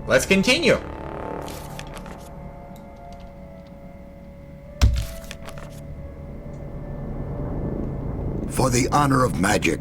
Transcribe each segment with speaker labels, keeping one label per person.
Speaker 1: let's continue.
Speaker 2: For the honor of magic.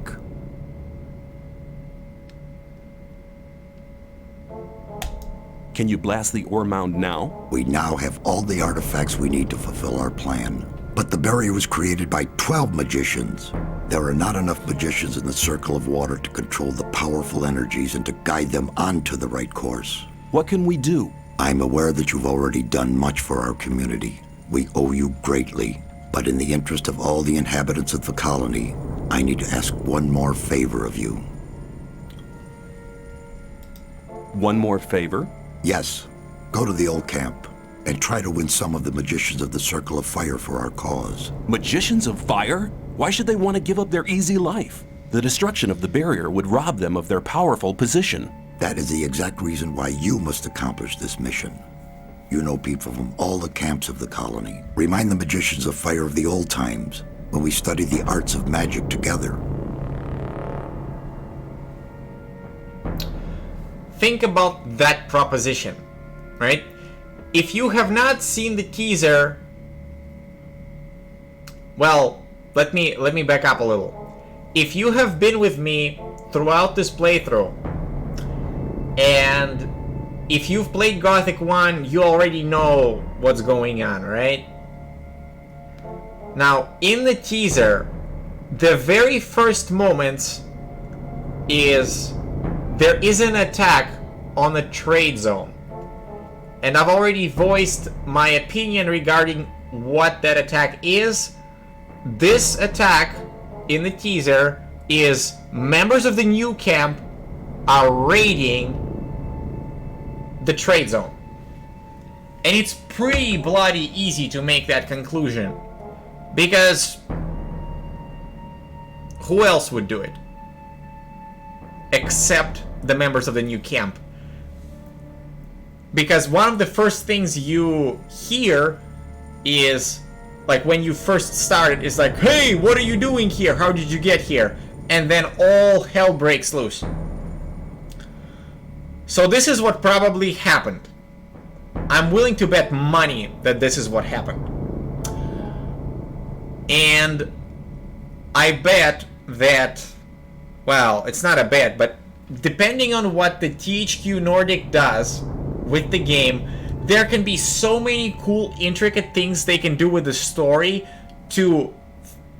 Speaker 3: Can you blast the ore mound now?
Speaker 2: We now have all the artifacts we need to fulfill our plan. But the barrier was created by 12 magicians. There are not enough magicians in the circle of water to control the powerful energies and to guide them onto the right course.
Speaker 3: What can we do?
Speaker 2: I'm aware that you've already done much for our community. We owe you greatly. But in the interest of all the inhabitants of the colony, I need to ask one more favor of you.
Speaker 3: One more favor?
Speaker 2: Yes. Go to the old camp and try to win some of the magicians of the Circle of Fire for our cause.
Speaker 3: Magicians of Fire? Why should they want to give up their easy life? The destruction of the barrier would rob them of their powerful position.
Speaker 2: That is the exact reason why you must accomplish this mission. You know people from all the camps of the colony. Remind the magicians of Fire of the old times, when we studied the arts of magic together.
Speaker 1: Think about that proposition, right? If you have not seen the teaser, well, let me back up a little. If you have been with me throughout this playthrough, and if you've played Gothic 1, you already know what's going on, right? Now, in the teaser, the very first moments is there is an attack on the trade zone. And I've already voiced my opinion regarding what that attack is. This attack in the teaser is members of the new camp are raiding the trade zone. And it's pretty bloody easy to make that conclusion, because who else would do it except the members of the new camp? Because one of the first things you hear is, like, when you first started, is like, hey, what are you doing here? How did you get here? And then all hell breaks loose. So this is what probably happened. I'm willing to bet money that this is what happened. And I bet that, well, it's not a bet, but depending on what the THQ Nordic does with the game, there can be so many cool, intricate things they can do with the story to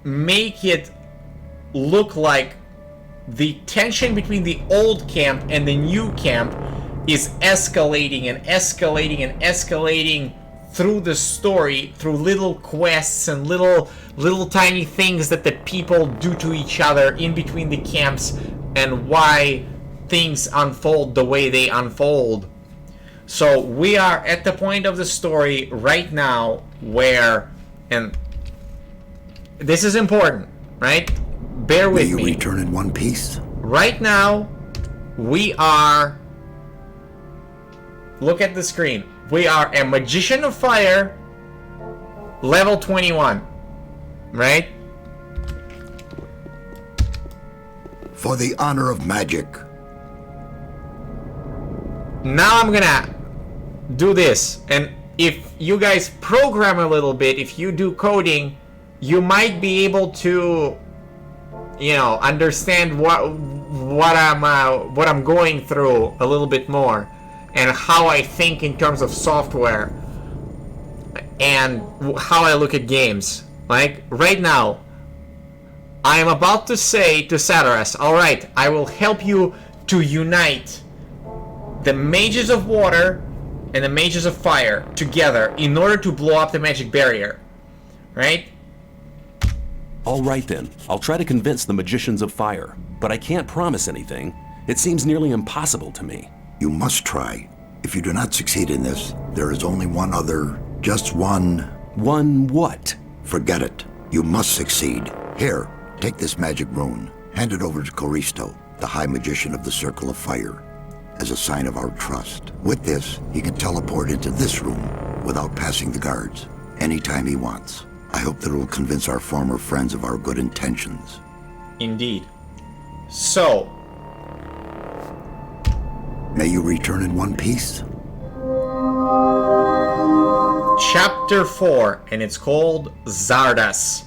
Speaker 1: make it look like the tension between the old camp and the new camp is escalating and escalating and escalating through the story, through little quests and little tiny things that the people do to each other in between the camps, and why things unfold the way they unfold. So we are at the point of the story right now where, and this is important, right? Bear with me.
Speaker 2: May you return in one piece?
Speaker 1: Right now, we are, look at the screen. We are a Magician of Fire, level 21, right?
Speaker 2: For the honor of magic.
Speaker 1: Now I'm gonna do this, and if you guys program a little bit, if you do coding, you might be able to, you know, understand what I'm going through a little bit more, and how I think in terms of software, and how I look at games. Like right now, I am about to say to Sadaras, all right, I will help you to unite the mages of water and the mages of fire together in order to blow up the magic barrier, right?
Speaker 3: All right then, I'll try to convince the Magicians of Fire, but I can't promise anything. It seems nearly impossible to me.
Speaker 2: You must try. If you do not succeed in this, there is only one other, just one...
Speaker 3: One what?
Speaker 2: Forget it. You must succeed. Here, take this magic rune. Hand it over to Coristo, the High Magician of the Circle of Fire, as a sign of our trust. With this, he can teleport into this room without passing the guards, anytime he wants. I hope that it will convince our former friends of our good intentions.
Speaker 1: Indeed. So,
Speaker 2: May you return in one piece.
Speaker 1: Chapter 4, and it's called Zardas.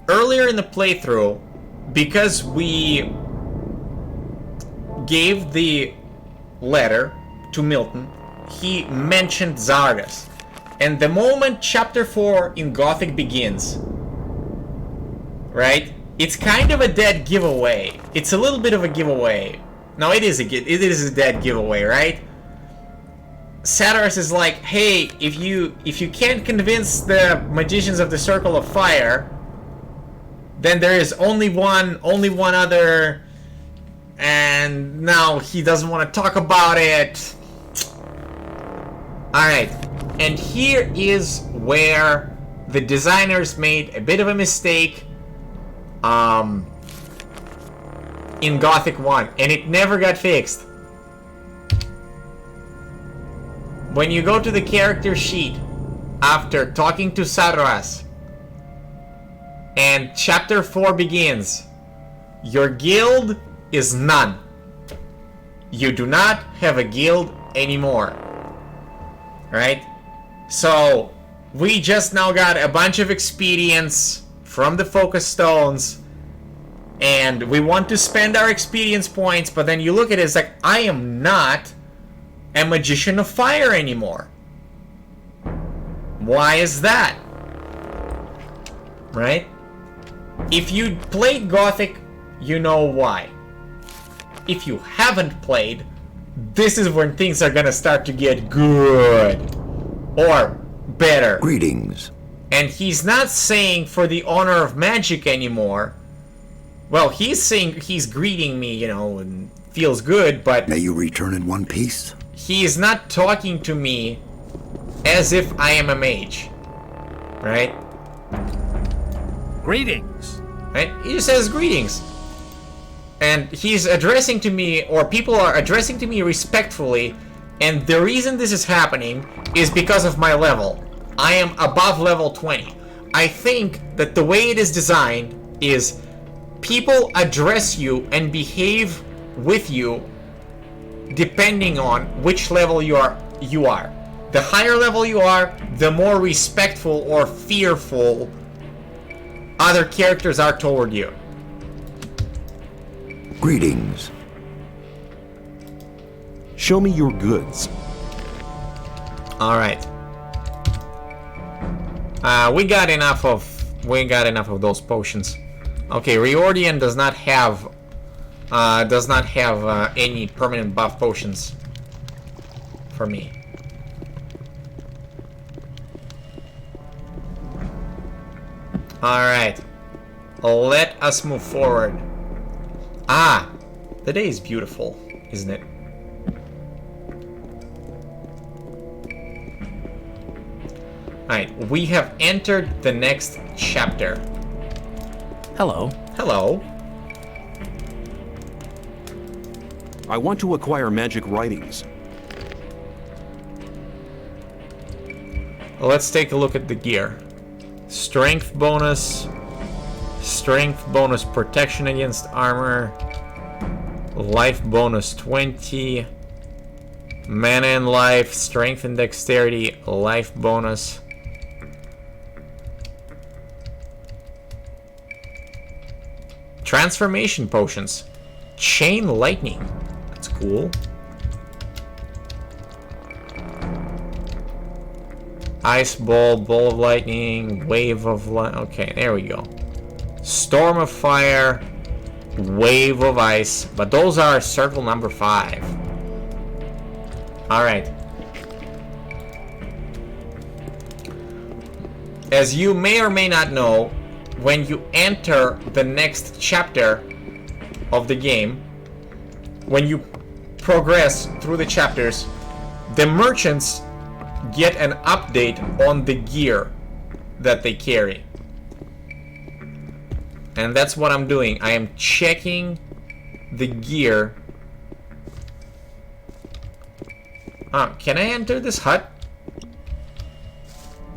Speaker 1: Earlier in the playthrough, because we gave the letter to Milton, he mentioned Zardas. And the moment Chapter 4 in Gothic begins, right, it's kind of a dead giveaway. It's a little bit of a giveaway. No, it is a dead giveaway, right? Zardas is like, hey, if you can't convince the magicians of the Circle of Fire, then there is only one other, and now he doesn't want to talk about it. Alright, and here is where the designers made a bit of a mistake in Gothic 1, and it never got fixed. When you go to the character sheet after talking to Zardas and Chapter 4 begins, your guild is none. You do not have a guild anymore. Right? So, we just now got a bunch of experience from the focus stones, and we want to spend our experience points, but then you look at it, it's like, I am not a magician of fire anymore. Why is that? Right? If you played Gothic, you know why. If you haven't played, this is when things are gonna start to get good. Or better.
Speaker 2: Greetings.
Speaker 1: And he's not saying for the honor of magic anymore. Well, he's saying he's greeting me, you know, and feels good, but
Speaker 2: May you return in one piece.
Speaker 1: he is not talking to me as if I am a mage. Right?
Speaker 4: Greetings.
Speaker 1: Right? He just says greetings. And he's addressing to me, or people are addressing to me respectfully, and the reason this is happening is because of my level. I am above level 20. I think that the way it is designed is people address you and behave with you depending on which level you are. The higher level you are, the more respectful or fearful other characters are toward you.
Speaker 2: Greetings.
Speaker 3: Show me your goods.
Speaker 1: All right. We got enough of those potions. Okay, Riordian does not have any permanent buff potions for me. All right. Let us move forward. Ah, the day is beautiful, isn't it? Alright, we have entered the next chapter.
Speaker 4: Hello.
Speaker 1: Hello.
Speaker 3: I want to acquire magic writings.
Speaker 1: Let's take a look at the gear. Strength bonus, protection against armor, life bonus 20, mana and life, strength and dexterity, life bonus. Transformation potions, chain lightning, that's cool. Ice ball, ball of lightning, wave of light. Okay, there we go. Storm of fire, wave of ice. But those are circle number 5. Alright. As you may or may not know, when you enter the next chapter of the game, when you progress through the chapters, the merchants get an update on the gear that they carry. And that's what I'm doing. I am checking the gear. Can I enter this hut?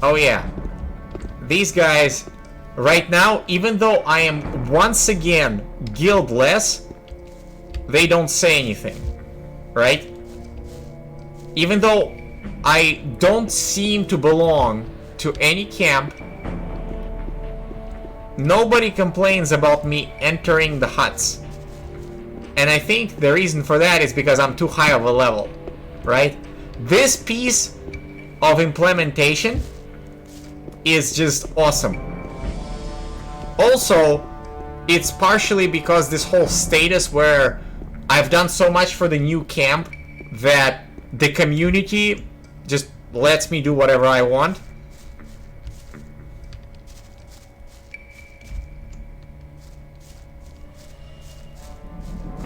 Speaker 1: Oh yeah. These guys, right now, even though I am once again guildless, they don't say anything. right? Even though I don't seem to belong to any camp, nobody complains about me entering the huts. And I think the reason for that is because I'm too high of a level, right? This piece of implementation is just awesome. Also, it's partially because this whole status where I've done so much for the new camp that the community just lets me do whatever I want.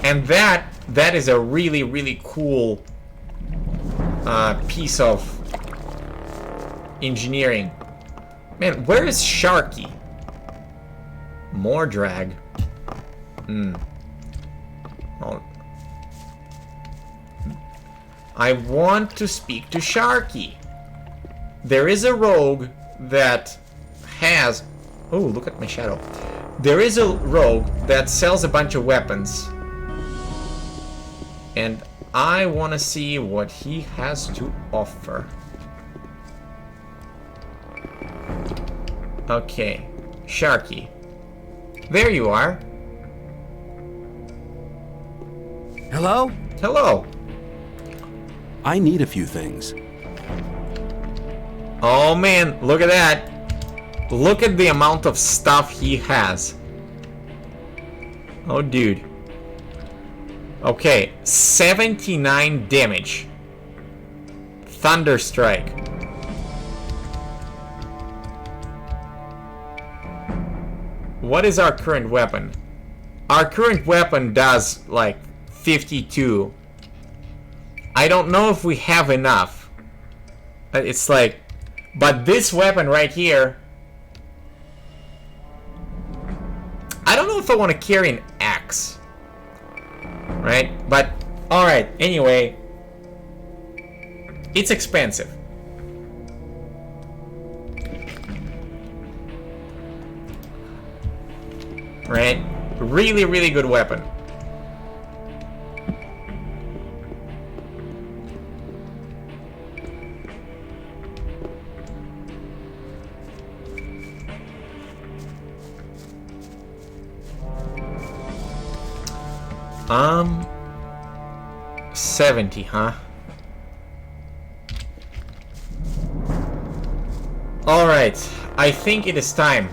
Speaker 1: And that is a really, really cool piece of engineering. Man, where is Sharky? More drag. Oh. I want to speak to Sharky. There is a rogue that has... Oh, look at my shadow. There is a rogue that sells a bunch of weapons. And I want to see what he has to offer. Okay. Sharky. There you are.
Speaker 4: Hello?
Speaker 1: Hello.
Speaker 3: I need a few things.
Speaker 1: Oh man, look at that. Look at the amount of stuff he has. Oh dude. Okay, 79 damage. Thunderstrike. What is our current weapon? Our current weapon does like 52. I don't know if we have enough. It's like, but this weapon right here, I don't know if I want to carry an axe. Right? But, alright, anyway, it's expensive. Right? Really, really good weapon. Um, 70, huh? Alright, I think it is time.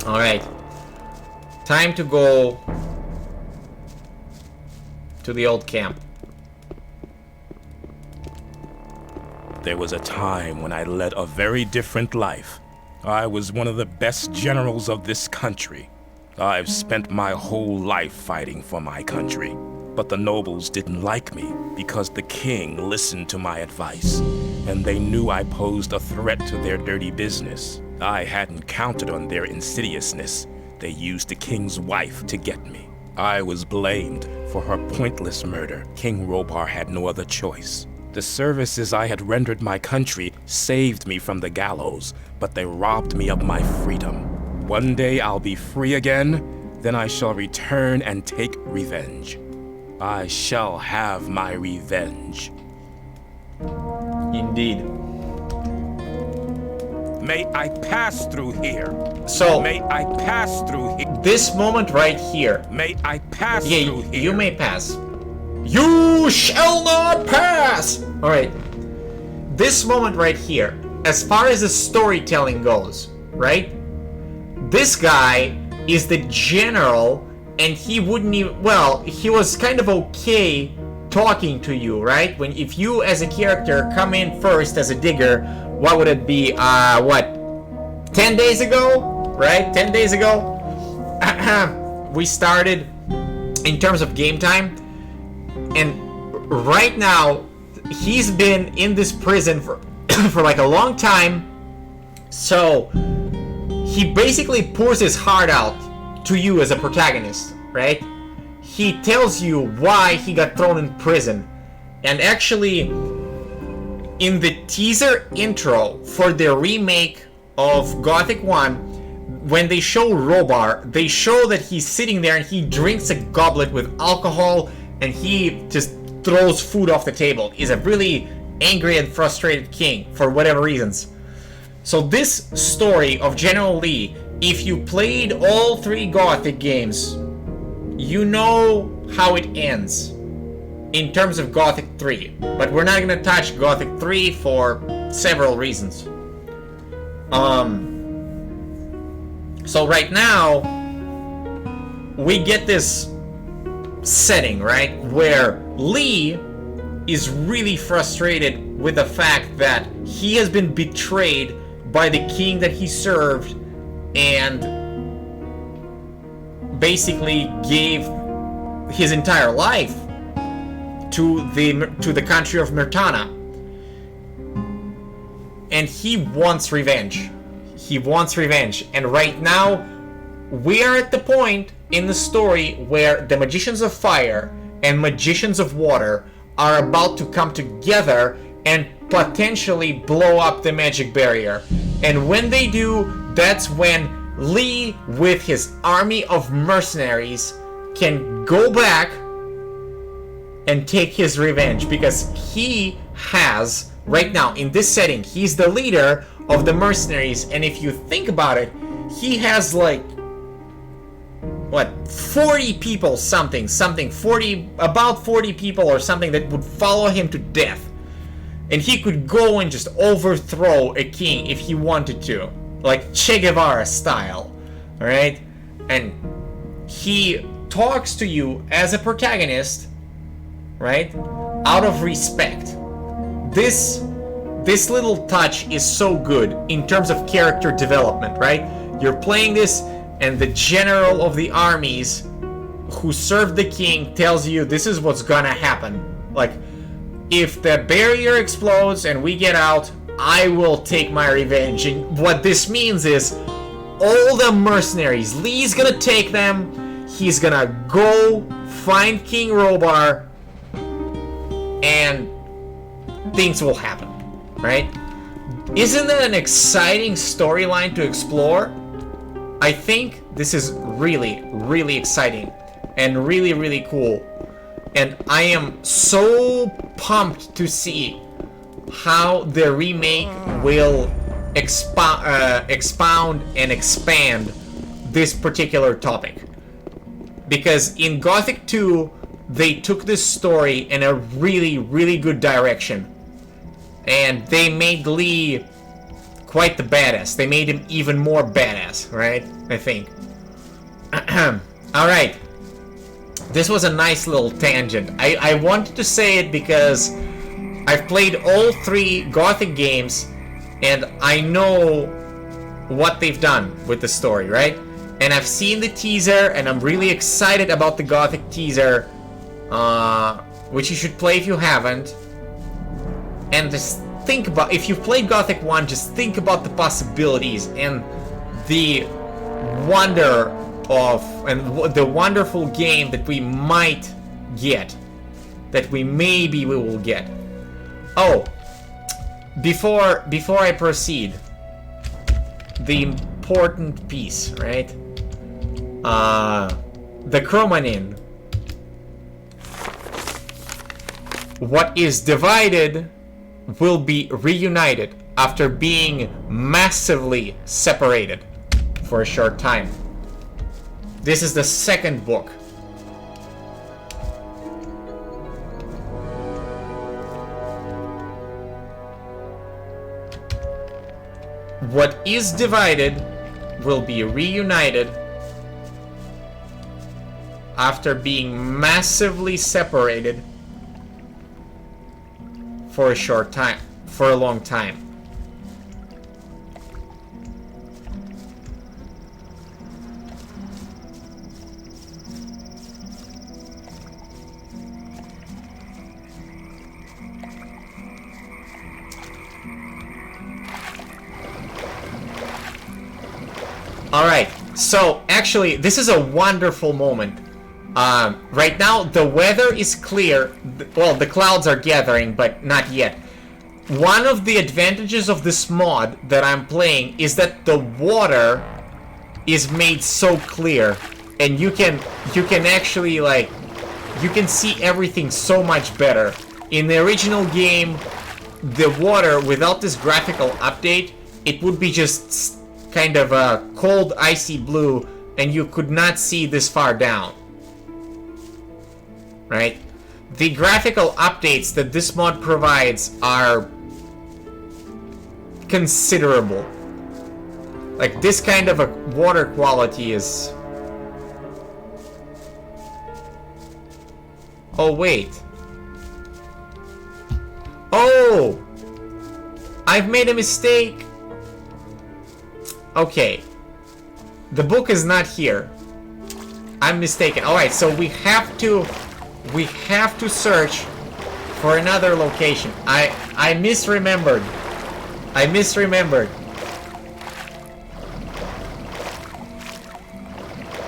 Speaker 1: Alright, time to go to the old camp.
Speaker 5: There was a time when I led a very different life. I was one of the best generals of this country. I've spent my whole life fighting for my country. But the nobles didn't like me because the king listened to my advice, and they knew I posed a threat to their dirty business. I hadn't counted on their insidiousness. They used the king's wife to get me. I was blamed for her pointless murder. King Robar had no other choice. The services I had rendered my country saved me from the gallows, but they robbed me of my freedom. One day I'll be free again, then I shall return and take revenge. I shall have my revenge.
Speaker 1: Indeed.
Speaker 5: May I pass through here?
Speaker 1: So,
Speaker 5: May I pass through here?
Speaker 1: this moment right here.
Speaker 5: May I pass
Speaker 1: Yeah,
Speaker 5: through here?
Speaker 1: you may pass. You shall not pass! Alright. This moment right here, as far as the storytelling goes, right? This guy is the general, and he wouldn't even... Well, he was kind of okay talking to you, right? If you as a character come in first as a digger, what would it be? What? 10 days ago? Right? 10 days ago? We started in terms of game time. And right now, he's been in this prison for, for like a long time. So, he basically pours his heart out to you as a protagonist, right? he tells you why he got thrown in prison. And actually, in the teaser intro for the remake of Gothic 1, when they show Robar, they show that he's sitting there and he drinks a goblet with alcohol and he just throws food off the table. He's a really angry and frustrated king for whatever reasons. So this story of General Lee, if you played all 3 Gothic games, you know how it ends in terms of Gothic 3. But we're not gonna touch Gothic 3 for several reasons. So right now, we get this setting, right, where Lee is really frustrated with the fact that he has been betrayed by the king that he served and basically gave his entire life to the country of Myrtana. And he wants revenge. He wants revenge. And right now, we are at the point in the story where the Magicians of Fire and Magicians of Water are about to come together and potentially blow up the magic barrier. And when they do, that's when Lee, with his army of mercenaries, can go back and take his revenge, because he has, right now, in this setting, he's the leader of the mercenaries, and if you think about it, he has like, what, 40 people, about 40 people or something that would follow him to death. And he could go and just overthrow a king if he wanted to, like Che Guevara style, alright? And he talks to you as a protagonist, right, out of respect. This little touch is so good in terms of character development, right? You're playing this, and the general of the armies who served the king tells you this is what's gonna happen. Like, if the barrier explodes and we get out, I will take my revenge. And what this means is all the mercenaries, Lee's gonna take them, he's gonna go find King Robar, and things will happen, right? Isn't that an exciting storyline to explore? I think this is really, really exciting and really, really cool. And I am so pumped to see how the remake will expound and expand this particular topic. Because in Gothic 2, they took this story in a really, really good direction. And they made Lee quite the badass. They made him even more badass, right? I think. Alright. This was a nice little tangent. I wanted to say it because I've played all 3 Gothic games and I know what they've done with the story, right? And I've seen the teaser and I'm really excited about the Gothic teaser, which you should play if you haven't. And just think about, if you've played Gothic 1, just think about the possibilities and the wonder of, and the wonderful game that we might get, that we will get. Oh, before I proceed, the important piece, right? The Chromanin. What is divided will be reunited after being massively separated for a short time. This is the second book. What is divided will be reunited after being massively separated for a short time, for a long time. Alright, so actually, this is a wonderful moment. Right now, the weather is clear. Well, the clouds are gathering, but not yet. One of the advantages of this mod that I'm playing is that the water is made so clear, and you can actually, like, you can see everything so much better. In the original game, the water, without this graphical update, it would be just kind of a cold, icy blue, and you could not see this far down. Right? The graphical updates that this mod provides are considerable. Like, this kind of a water quality is... Oh, wait. Oh! I've made a mistake. Okay. The book is not here. I'm mistaken. Alright, so we have to search for another location. I misremembered.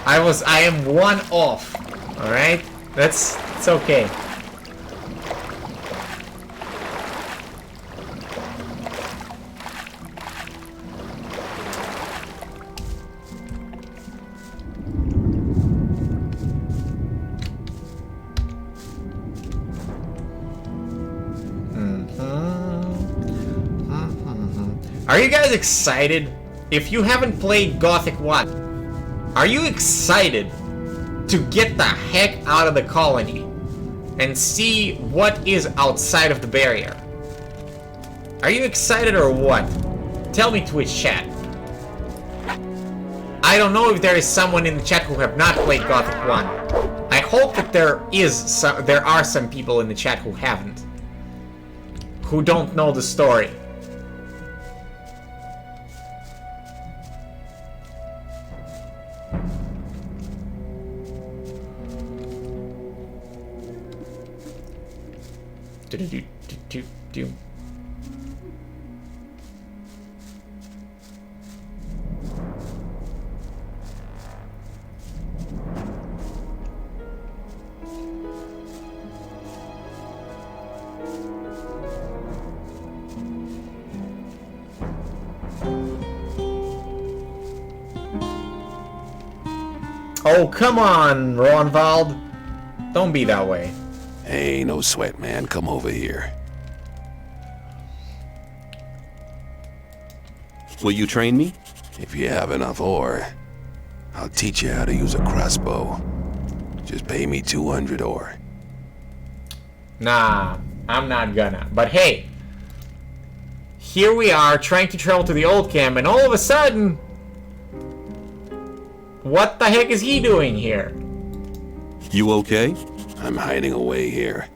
Speaker 1: I am one off. Alright? It's okay. Are you guys excited? If you haven't played Gothic 1, are you excited to get the heck out of the colony and see what is outside of the barrier? Are you excited or what? Tell me, Twitch chat. I don't know if there is someone in the chat who have not played Gothic 1. I hope that there are some people in the chat who haven't. Who don't know the story. Do. Oh, come on, Ronvald. Don't be that way.
Speaker 6: Hey, no sweat, man. Come over here.
Speaker 3: Will you train me?
Speaker 6: If you have enough ore, I'll teach you how to use a crossbow. Just pay me 200 ore.
Speaker 1: Nah, I'm not gonna. But hey, here we are trying to travel to the old camp, and all of a sudden, what the heck is he doing here?
Speaker 3: You okay?
Speaker 6: I'm hiding away here.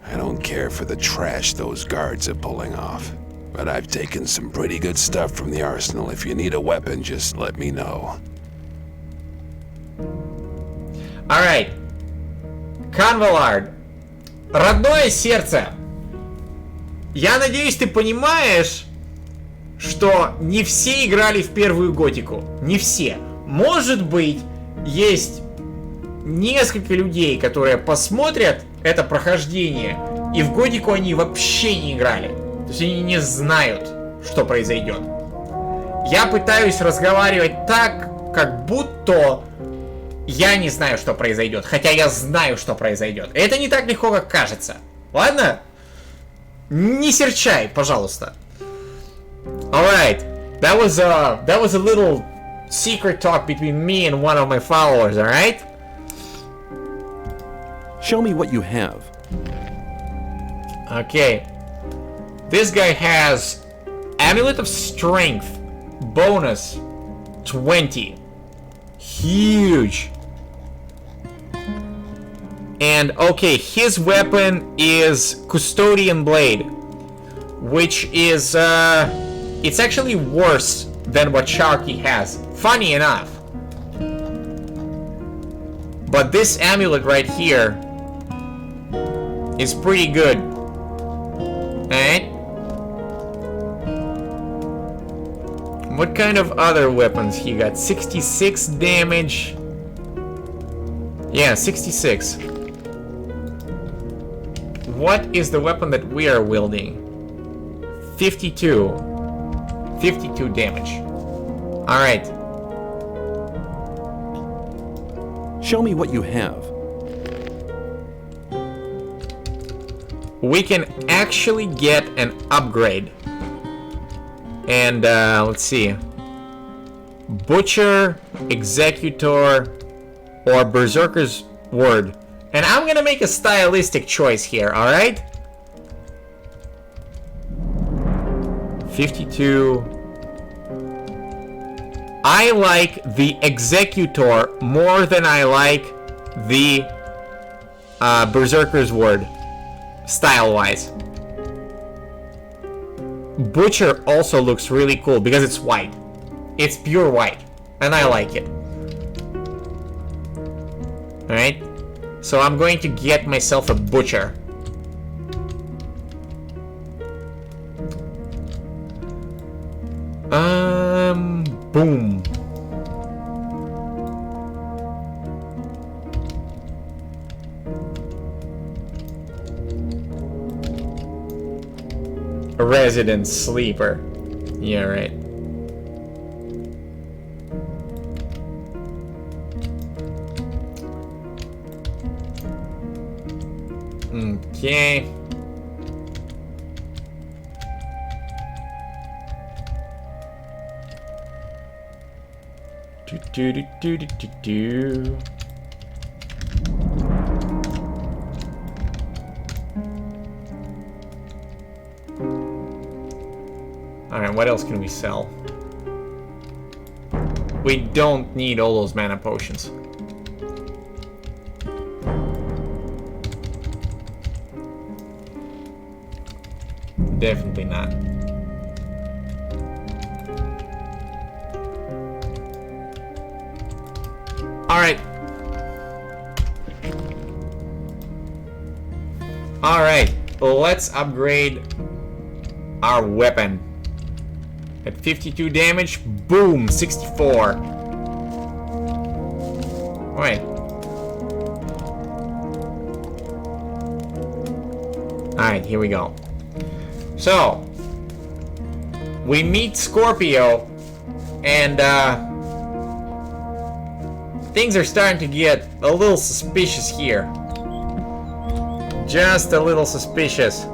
Speaker 6: I don't care for the trash those guards are pulling off. But I've taken some pretty good stuff from the arsenal. If you need a weapon, just let me know.
Speaker 1: Alright. Convalard. Родное сердце. Я надеюсь, ты понимаешь, что не все играли в первую Готику. Не все. Может быть, есть несколько людей, которые посмотрят это прохождение, и в Готику они вообще не играли. То есть они не знают, что произойдет. Я пытаюсь разговаривать так, как будто я не знаю, что произойдет. Хотя я знаю, что произойдет. Это не так легко, как кажется. Ладно? Не серчай, пожалуйста. Alright. That was a little secret talk between me and one of my followers, alright?
Speaker 3: Show me what you have.
Speaker 1: Okay. This guy has Amulet of Strength, bonus 20. Huge. And okay, his weapon is Custodian Blade, which is it's actually worse than what Sharky has. Funny enough. But this amulet right here is pretty good. Alright? What kind of other weapons he got? 66 damage. Yeah, 66. What is the weapon that we are wielding? 52. 52 damage. Alright.
Speaker 3: Show me what you have.
Speaker 1: We can actually get an upgrade. And, let's see. Butcher, Executor, or Berserker's Word. And I'm gonna make a stylistic choice here, alright? 52. I like the Executor more than I like the Berserker's Word, style-wise. Butcher also looks really cool because it's white. It's pure white, and I like it. Alright, so I'm going to get myself a Butcher. Boom. A resident sleeper. Yeah, right. Okay. Do. Alright, what else can we sell? We don't need all those mana potions. Definitely not. Alright. Alright, let's upgrade our weapon. At 52 damage, boom, 64. Wait. Alright, here we go. So, we meet Scorpio, and things are starting to get a little suspicious here. Just a little suspicious.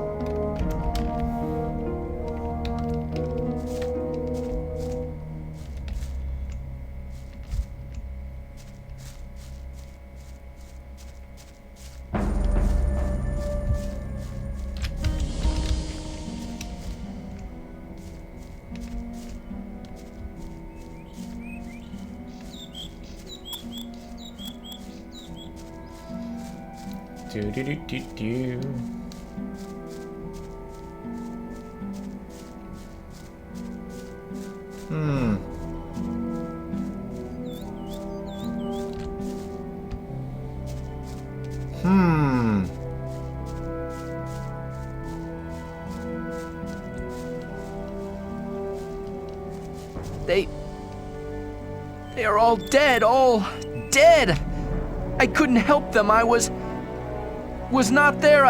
Speaker 1: Do.
Speaker 4: They are all dead, I couldn't help them. I was not there.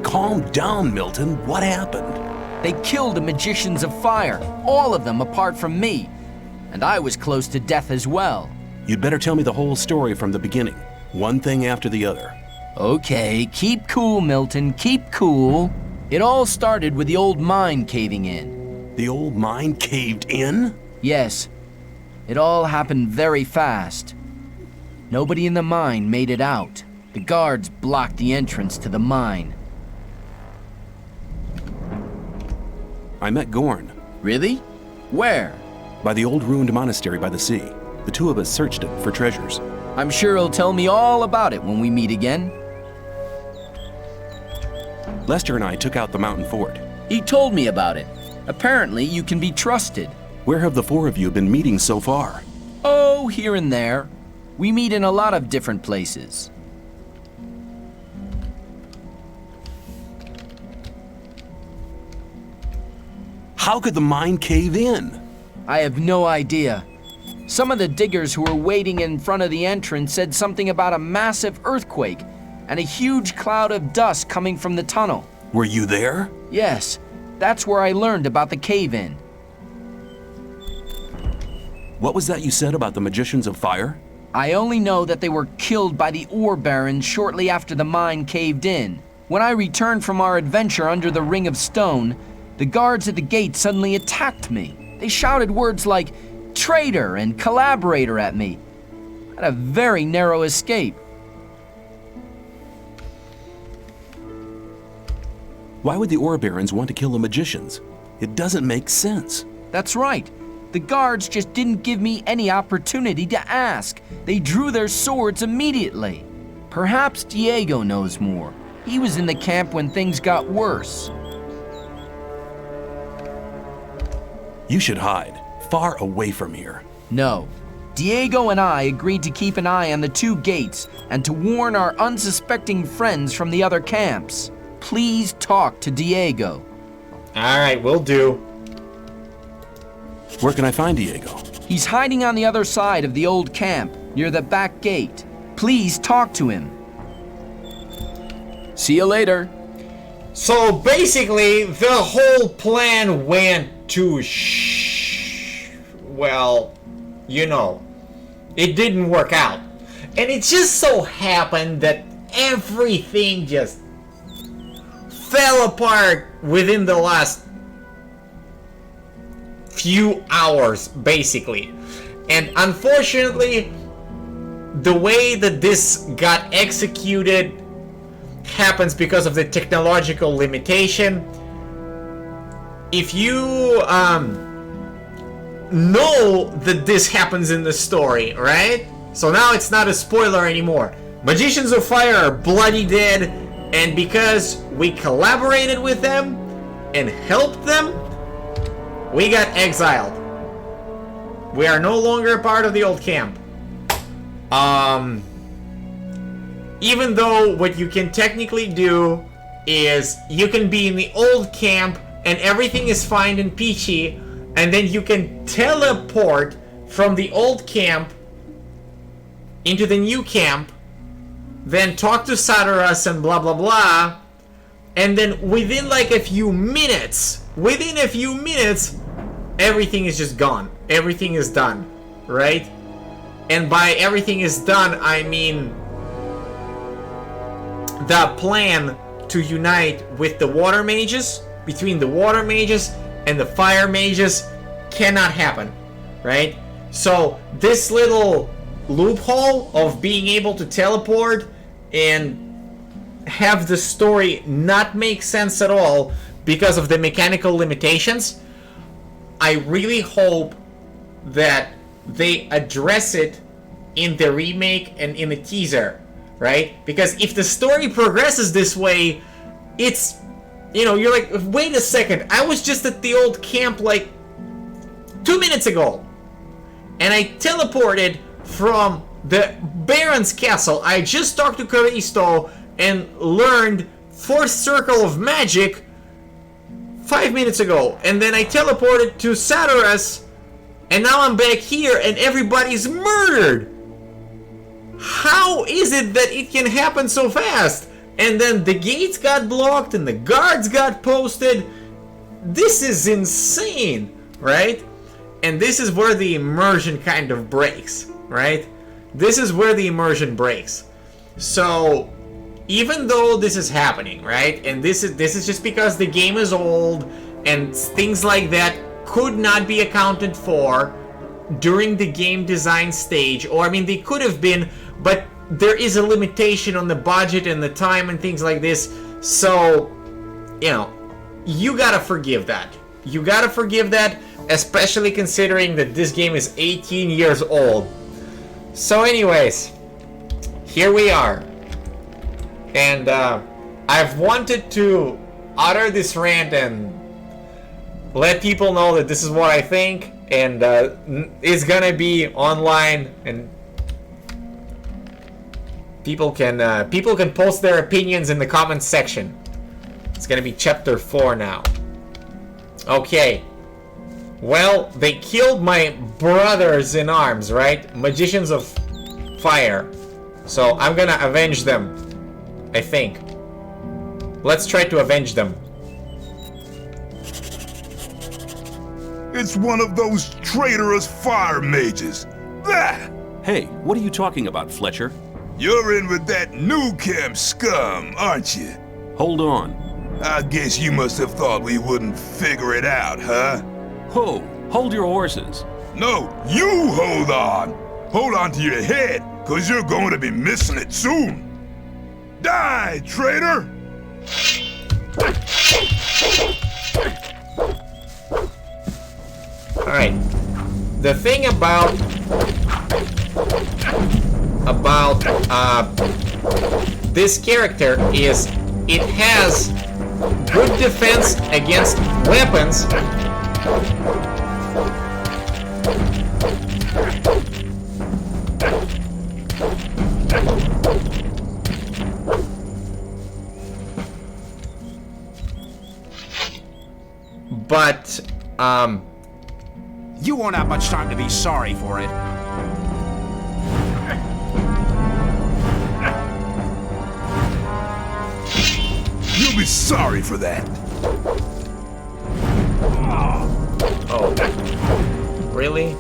Speaker 3: Calm down, Milton. What happened?
Speaker 4: They killed the magicians of fire, all of them apart from me. And I was close to death as well.
Speaker 3: You'd better tell me the whole story from the beginning. One thing after the other.
Speaker 4: Okay, keep cool, Milton, keep cool. It all started with the old mine caving in.
Speaker 3: The old mine caved in?
Speaker 4: Yes. It all happened very fast. Nobody in the mine made it out. The guards blocked the entrance to the mine.
Speaker 3: I met Gorn.
Speaker 4: Really? Where?
Speaker 3: By the old ruined monastery by the sea. The two of us searched it for treasures.
Speaker 4: I'm sure he'll tell me all about it when we meet again.
Speaker 3: Lester and I took out the mountain fort.
Speaker 4: He told me about it. Apparently, you can be trusted.
Speaker 3: Where have the four of you been meeting so far?
Speaker 4: Oh, here and there. We meet in a lot of different places.
Speaker 3: How could the mine cave in?
Speaker 4: I have no idea. Some of the diggers who were waiting in front of the entrance said something about a massive earthquake and a huge cloud of dust coming from the tunnel.
Speaker 3: Were you there?
Speaker 4: Yes, that's where I learned about the cave-in.
Speaker 3: What was that you said about the Magicians of Fire?
Speaker 4: I only know that they were killed by the ore barons shortly after the mine caved in. When I returned from our adventure under the Ring of Stone, the guards at the gate suddenly attacked me. They shouted words like traitor and collaborator at me. I had a very narrow escape.
Speaker 3: Why would the ore barons want to kill the magicians? It doesn't make sense.
Speaker 4: That's right. The guards just didn't give me any opportunity to ask. They drew their swords immediately. Perhaps Diego knows more. He was in the camp when things got worse.
Speaker 3: You should hide, far away from here.
Speaker 4: No. Diego and I agreed to keep an eye on the two gates and to warn our unsuspecting friends from the other camps. Please talk to Diego.
Speaker 1: Alright, will do.
Speaker 3: Where can I find Diego?
Speaker 4: He's hiding on the other side of the old camp, near the back gate. Please talk to him. See you later.
Speaker 1: So basically, the whole plan went to well, you know, it didn't work out. And it just so happened that everything just fell apart within the last few hours, basically. And unfortunately, the way that this got executed happens because of the technological limitation. If you know that this happens in the story, right? So now it's not a spoiler anymore. Magicians of Fire are bloody dead, and because we collaborated with them and helped them, we got exiled. We are no longer a part of the old camp. Even though what you can technically do is you can be in the old camp and everything is fine and peachy, and then you can teleport from the old camp into the new camp, then talk to Sadaras and blah blah blah, and then within like a few minutes, everything is just gone. Everything is done, right? And by everything is done, I mean the plan to unite with the water mages, between the water mages and the fire mages, cannot happen, right? So this little loophole of being able to teleport and have the story not make sense at all because of the mechanical limitations, I really hope that they address it in the remake and in the teaser, right? Because if the story progresses this way, it's, you know, you're like, wait a second, I was just at the old camp like 2 minutes ago, and I teleported from the Baron's castle. I just talked to Caristo and learned fourth circle of magic 5 minutes ago, and then I teleported to Sadaras, and now I'm back here and everybody's murdered. How is it that it can happen so fast? And then the gates got blocked and the guards got posted. This is insane, right? And this is where the immersion kind of breaks, right? This is where the immersion breaks. So even though this is happening, right? And this is just because the game is old and things like that could not be accounted for during the game design stage, or I mean they could have been, but there is a limitation on the budget and the time and things like this. So, you know, you gotta forgive that. You gotta forgive that, especially considering that this game is 18 years old. So anyways, here we are. And I've wanted to utter this rant and let people know that this is what I think, and it's gonna be online, and people can post their opinions in the comments section. It's gonna be chapter 4 now. Okay. Well, they killed my brothers in arms, right? Magicians of fire. So I'm gonna avenge them, I think. Let's try to avenge them.
Speaker 7: It's one of those traitorous fire mages. Ah!
Speaker 3: Hey, what are you talking about, Fletcher?
Speaker 7: You're in with that new camp scum, aren't you?
Speaker 3: Hold on.
Speaker 7: I guess you must have thought we wouldn't figure it out, huh?
Speaker 3: Whoa, hold your horses.
Speaker 7: No, you hold on! Hold on to your head, cause you're going to be missing it soon! Die, traitor!
Speaker 1: Alright. The thing about this character is it has good defense against weapons, but
Speaker 8: You won't have much time to be sorry for it.
Speaker 7: You'll be sorry for that.
Speaker 1: oh, really?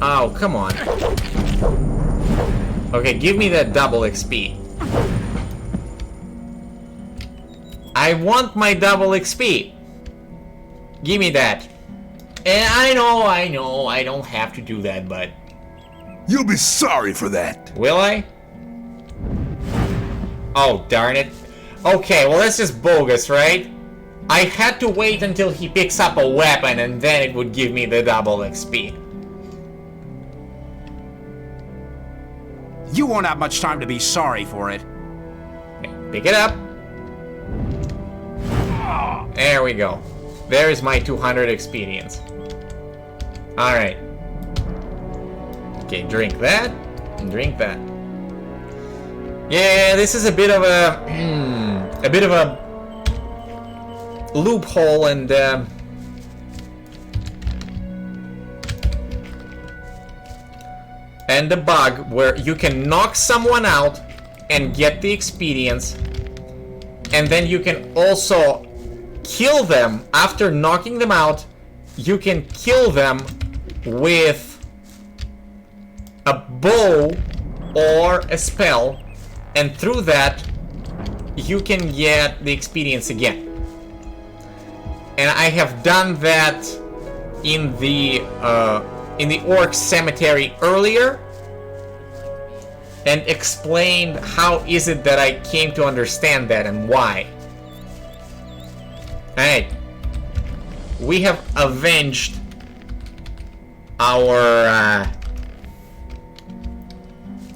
Speaker 1: Oh, come on. Okay, give me that double XP. I want my double XP. Give me that. And I know, I don't have to do that, but...
Speaker 7: You'll be sorry for that.
Speaker 1: Will I? Oh, darn it. Okay, well that's just bogus, right? I had to wait until he picks up a weapon and then it would give me the double XP.
Speaker 8: You won't have much time to be sorry for it.
Speaker 1: Okay, pick it up. There we go. There's my 200 experience. Alright. Okay, drink that. And drink that. Yeah, this is a bit of a... a bit of a... loophole and... and a bug where you can knock someone out and get the experience. And then you can also kill them after knocking them out. You can kill them with a bow or a spell, and through that you can get the experience again. And I have done that in the orc cemetery earlier and explained how is it that I came to understand that and why. Alright, we have avenged our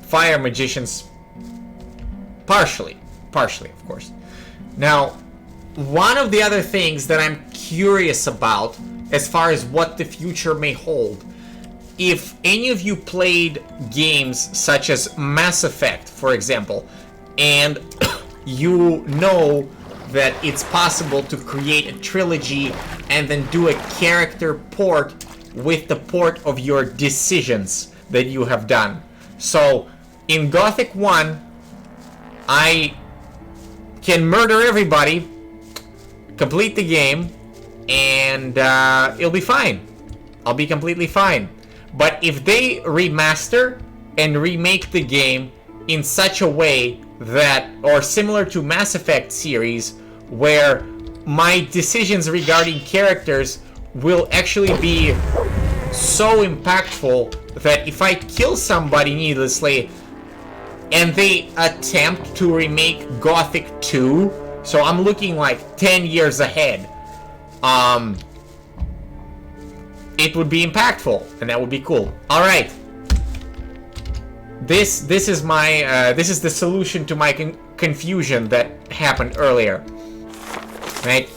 Speaker 1: fire magicians partially, of course. Now, one of the other things that I'm curious about as far as what the future may hold, if any of you played games such as Mass Effect, for example, and you know that it's possible to create a trilogy and then do a character port with the port of your decisions that you have done. So, in Gothic 1, I can murder everybody, complete the game, and it'll be fine. I'll be completely fine. But if they remaster and remake the game in such a way that, or similar to Mass Effect series, where my decisions regarding characters will actually be so impactful that if I kill somebody needlessly and they attempt to remake Gothic 2, so I'm looking like 10 years ahead, it would be impactful, and that would be cool. All right, this is my this is the solution to my confusion that happened earlier. Right,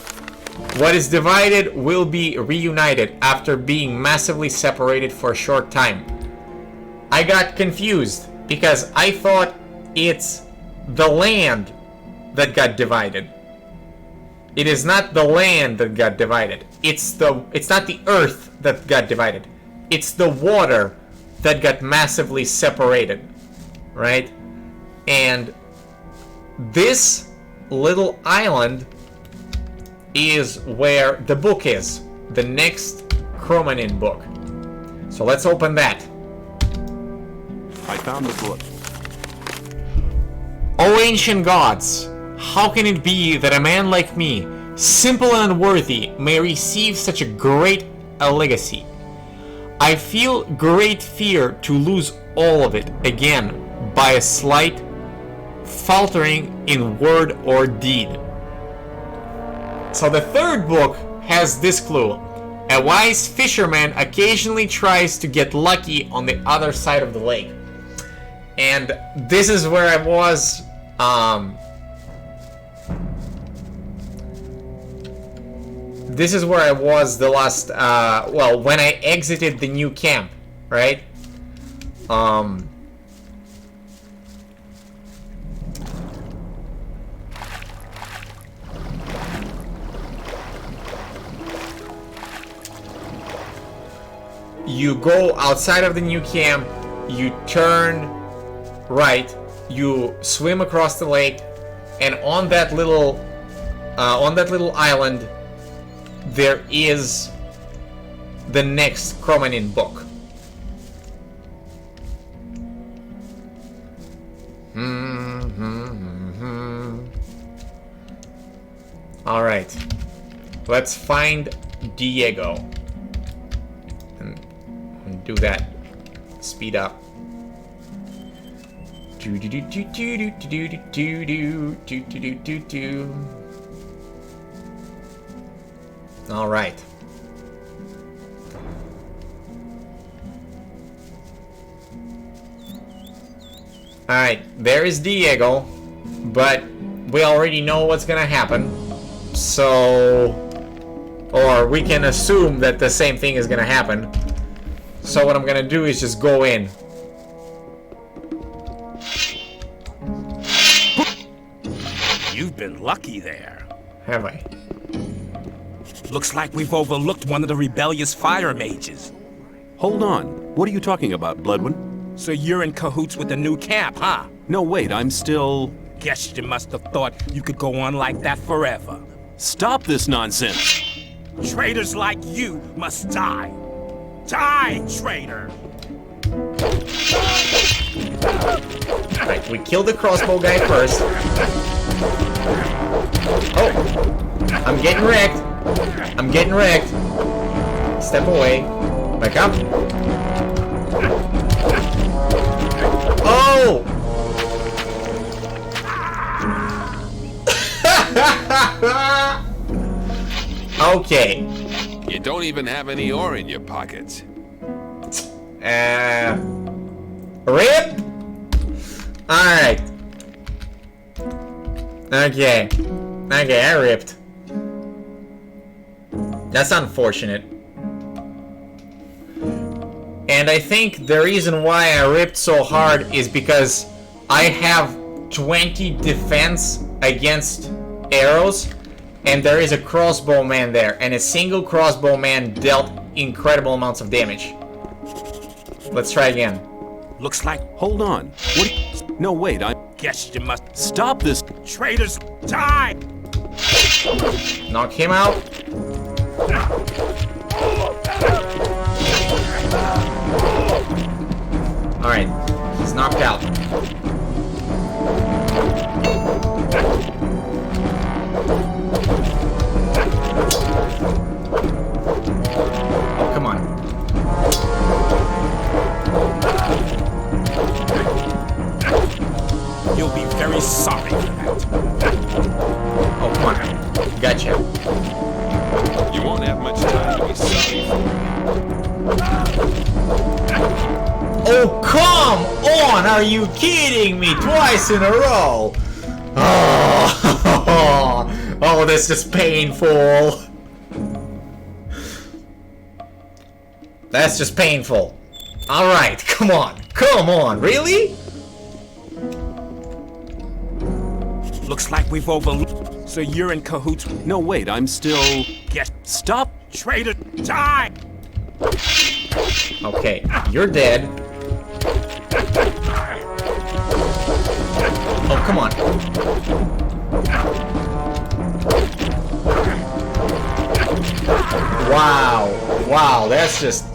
Speaker 1: what is divided will be reunited after being massively separated for a short time. I got confused because I thought it's the land that got divided. It is not the land that got divided. It's not the earth that got divided. It's the water that got massively separated, right? And this little island is where the book is, the next Chromanin book. So let's open that.
Speaker 3: I found the book.
Speaker 1: O ancient gods, how can it be that a man like me, simple and unworthy, may receive such a great a legacy? I feel great fear to lose all of it again by a slight faltering in word or deed. So the third book has this clue. A wise fisherman occasionally tries to get lucky on the other side of the lake. And this is where I was this is where I was the last well, when I exited the new camp, right? You go outside of the new camp, you turn right, you swim across the lake, and on that little island there is the next Chromanin book. All right, let's find Diego and do that. Speed up. All right. All right, there is Diego, but we already know what's gonna happen. So, or we can assume that the same thing is gonna happen. So what I'm gonna do is just go in.
Speaker 5: You've been lucky there.
Speaker 1: Have I?
Speaker 5: Looks like we've overlooked one of the rebellious fire mages.
Speaker 3: Hold on. What are you talking about, Bloodwind?
Speaker 5: So you're in cahoots with the new camp, huh?
Speaker 3: No, wait, I'm still...
Speaker 5: Guess you must have thought you could go on like that forever.
Speaker 3: Stop this nonsense!
Speaker 5: Traitors like you must die. Die, traitor!
Speaker 1: Alright, we killed the crossbow guy first. Oh! I'm getting wrecked! I'm getting wrecked! Step away. Back up. Oh! Okay.
Speaker 6: You don't even have any ore in your pockets.
Speaker 1: Rip? Alright. Okay. Okay, I ripped. That's unfortunate. And I think the reason why I ripped so hard is because I have 20 defense against arrows, and there is a crossbow man there, and a single crossbow man dealt incredible amounts of damage. Let's try again.
Speaker 5: Looks like...
Speaker 3: Hold on. What? No, wait, I...
Speaker 5: Guess you must...
Speaker 3: Stop this!
Speaker 5: Traitors, die!
Speaker 1: Knock him out. Alright, he's knocked out. Oh, come on.
Speaker 5: You'll be very sorry for that.
Speaker 1: Oh, come on. Gotcha.
Speaker 6: You won't have much time to be sorry for.
Speaker 1: Oh, come on! Are you kidding me? Twice in a row! Oh, oh, this is painful. That's just painful. Alright, come on. Come on, really?
Speaker 5: Looks like we've overlooked... So you're in cahoots with...
Speaker 3: No, wait, I'm still...
Speaker 5: Get...
Speaker 3: Stop!
Speaker 5: Traitor, die!
Speaker 1: Okay, you're dead. Oh, come on. Wow, that's just...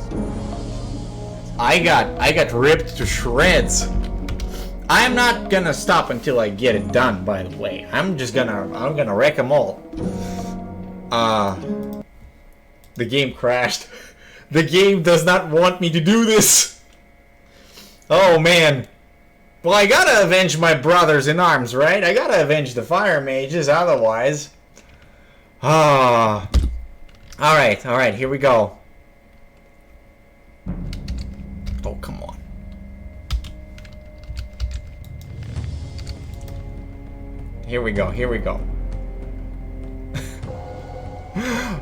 Speaker 1: I got ripped to shreds. I'm not gonna stop until I get it done, by the way. I'm gonna wreck them all. The game crashed. The game does not want me to do this. Oh man. Well, I gotta avenge my brothers in arms, right? I gotta avenge the fire mages, otherwise. Alright, here we go. Oh, come on. Here we go.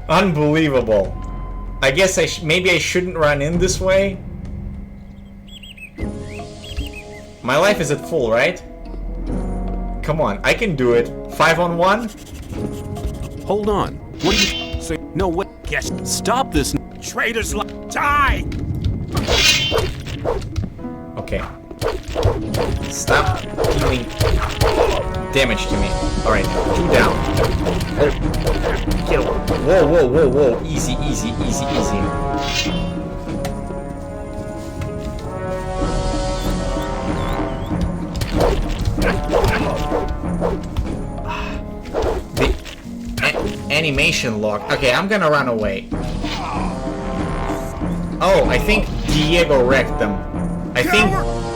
Speaker 1: Unbelievable. I guess maybe I shouldn't run in this way. My life is at full, right? Come on, I can do it. 5-on-1?
Speaker 3: Hold on. What are you... No, what?
Speaker 5: Yes.
Speaker 3: Stop this...
Speaker 5: Traitors, die!
Speaker 1: Okay. Stop dealing damage to me. Alright, 2 down. Kill. Whoa. Easy. The animation lock. Okay, I'm gonna run away. Oh, I think Diego wrecked them.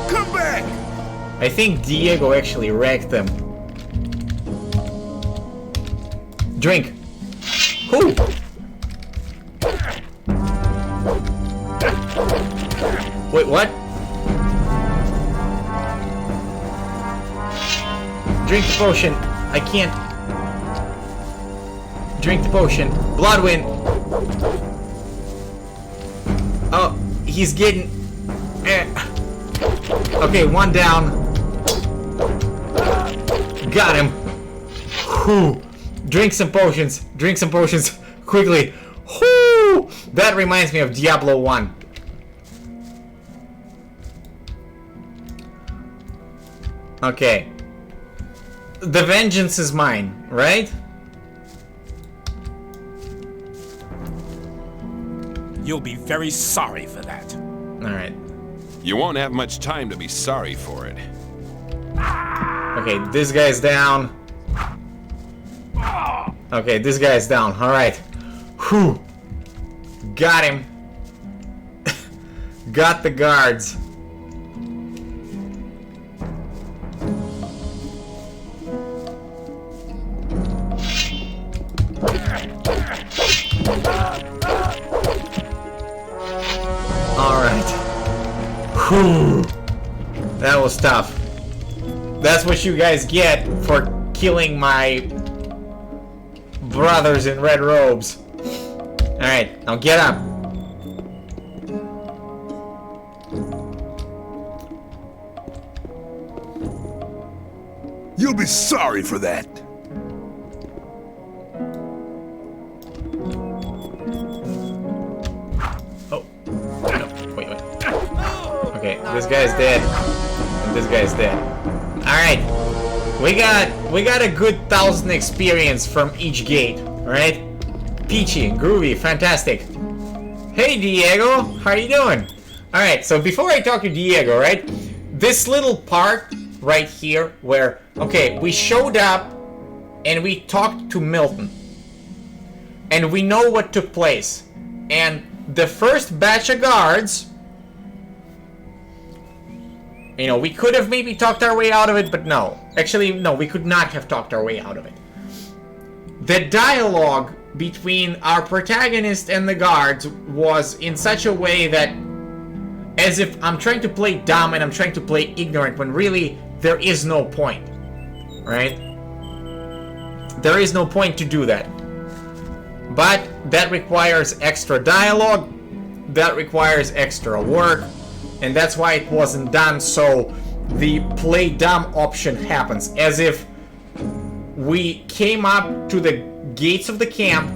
Speaker 7: Come back!
Speaker 1: I think Diego actually wrecked them. Drink. Who? Wait, what? Drink the potion. I can't. Drink the potion. Bloodwind. Oh, he's getting... Okay, 1 down. Got him. Whew. Drink some potions. Quickly. Whew. That reminds me of Diablo 1. Okay. The vengeance is mine, right?
Speaker 5: You'll be very sorry for that.
Speaker 1: Alright.
Speaker 6: You won't have much time to be sorry for it.
Speaker 1: Okay, this guy's down. Okay, this guy's down. Alright. Whew. Got him. Got the guards. Alright. Whew. That was tough. That's what you guys get for killing my brothers in red robes. Alright, now get up.
Speaker 7: You'll be sorry for that.
Speaker 1: Oh. No, wait. Okay, this guy's dead. And this guy's dead. Alright. We got a good 1,000 experience from each gate, right? Peachy, groovy, fantastic. Hey Diego, how are you doing? Alright, so before I talk to Diego, right? This little part right here where, okay, we showed up and we talked to Milton. And we know what took place. And the first batch of guards, you know, we could have maybe talked our way out of it, but no. Actually, no, we could not have talked our way out of it. The dialogue between our protagonist and the guards was in such a way that, as if I'm trying to play dumb and I'm trying to play ignorant, when really there is no point, right? There is no point to do that. But that requires extra dialogue, that requires extra work, and that's why it wasn't done, so the play dumb option happens. As if we came up to the gates of the camp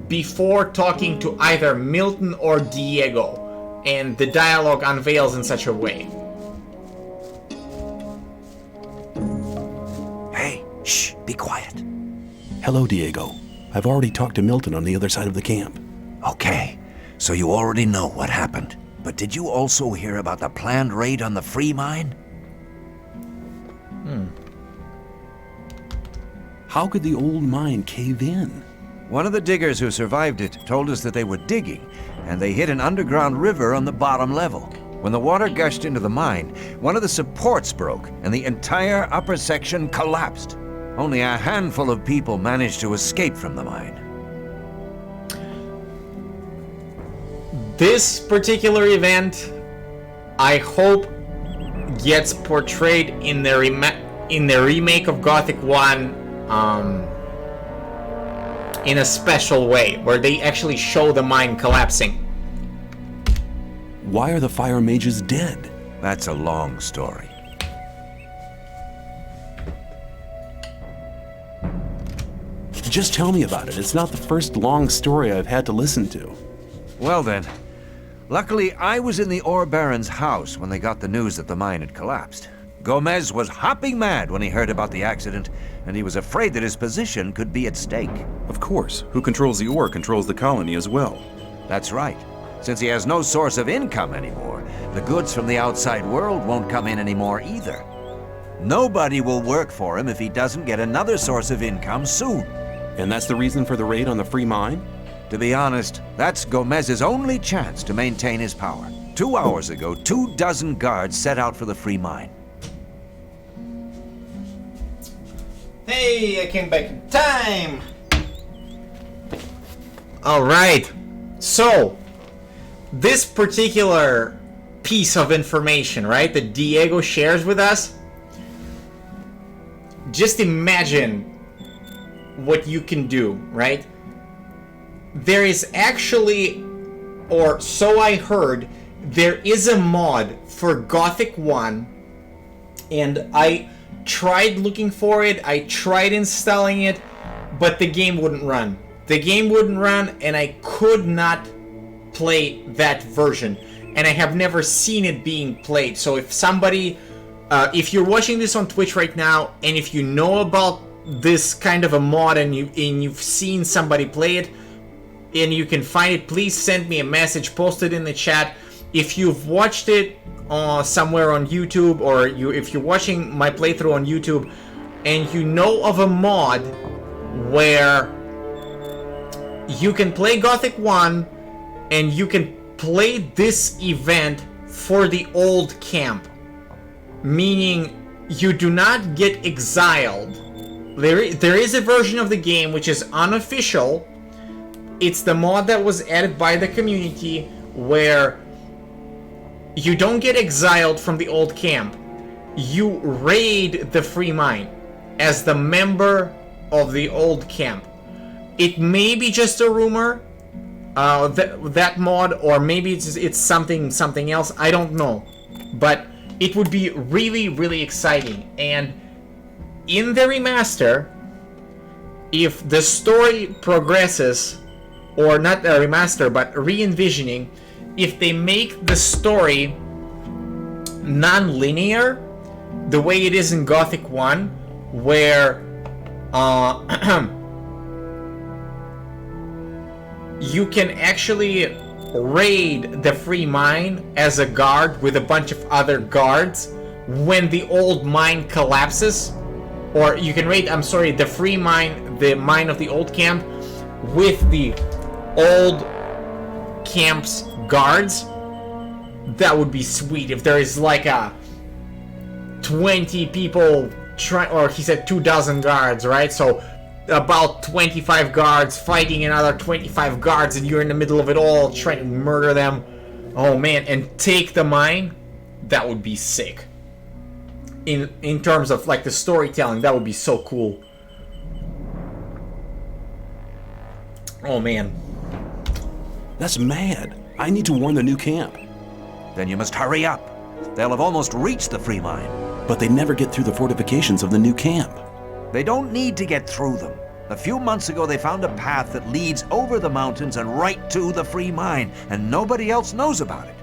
Speaker 1: before talking to either Milton or Diego, and the dialogue unveils in such a way.
Speaker 9: Hey, shh, be quiet.
Speaker 3: Hello, Diego. I've already talked to Milton on the other side of the camp.
Speaker 9: Okay, so you already know what happened. But did you also hear about the planned raid on the free mine?
Speaker 3: How could the old mine cave in?
Speaker 9: One of the diggers who survived it told us that they were digging, and they hit an underground river on the bottom level. When the water gushed into the mine, one of the supports broke, and the entire upper section collapsed. Only a handful of people managed to escape from the mine.
Speaker 1: This particular event, I hope, gets portrayed in the remake of Gothic 1 in a special way, where they actually show the mine collapsing.
Speaker 3: Why are the fire mages dead?
Speaker 9: That's a long story.
Speaker 3: Just tell me about it. It's not the first long story I've had to listen to.
Speaker 9: Well then, luckily I was in the ore baron's house when they got the news that the mine had collapsed. Gomez was hopping mad when he heard about the accident, and he was afraid that his position could be at stake.
Speaker 3: Of course. Who controls the ore controls the colony as well.
Speaker 9: That's right. Since he has no source of income anymore, the goods from the outside world won't come in anymore either. Nobody will work for him if he doesn't get another source of income soon.
Speaker 3: And that's the reason for the raid on the free mine?
Speaker 9: To be honest, that's Gomez's only chance to maintain his power. 2 hours ago, 24 guards set out for the free mine.
Speaker 1: Hey, I came back in time! Alright, so, this particular piece of information, right, that Diego shares with us, just imagine what you can do, right? There is actually, or so I heard, there is a mod for Gothic 1, and I tried looking for it, I tried installing it, but the game wouldn't run. The game wouldn't run, and I could not play that version. And I have never seen it being played. So if somebody, if you're watching this on Twitch right now, and if you know about this kind of a mod and you've seen somebody play it, and you can find it, please send me a message, post it in the chat. If you've watched it somewhere on YouTube, or if you're watching my playthrough on YouTube, and you know of a mod where you can play Gothic 1 and you can play this event for the old camp, meaning you do not get exiled. There is a version of the game which is unofficial. It's the mod that was added by the community where you don't get exiled from the old camp. You raid the free mine as the member of the old camp. It may be just a rumor, that mod, or maybe it's something else. I don't know, but it would be really, really exciting. And in the remaster, if the story progresses, or not a remaster, but re-envisioning, if they make the story non-linear, the way it is in Gothic 1, where you can actually raid the free mine as a guard with a bunch of other guards when the old mine collapses, or you can raid, the free mine, the mine of the old camp, with the old camp's guards. That would be sweet. If there is like a 20 people or he said 24 guards, right? So about 25 guards fighting another 25 guards, and you're in the middle of it all trying to murder them. Oh man, and take the mine. That would be sick. In terms of like the storytelling, that would be so cool. Oh man.
Speaker 3: That's mad. I need to warn the new camp.
Speaker 9: Then you must hurry up. They'll have almost reached the free mine.
Speaker 3: But they never get through the fortifications of the new camp.
Speaker 9: They don't need to get through them. A few months ago, they found a path that leads over the mountains and right to the free mine, and nobody else knows about it.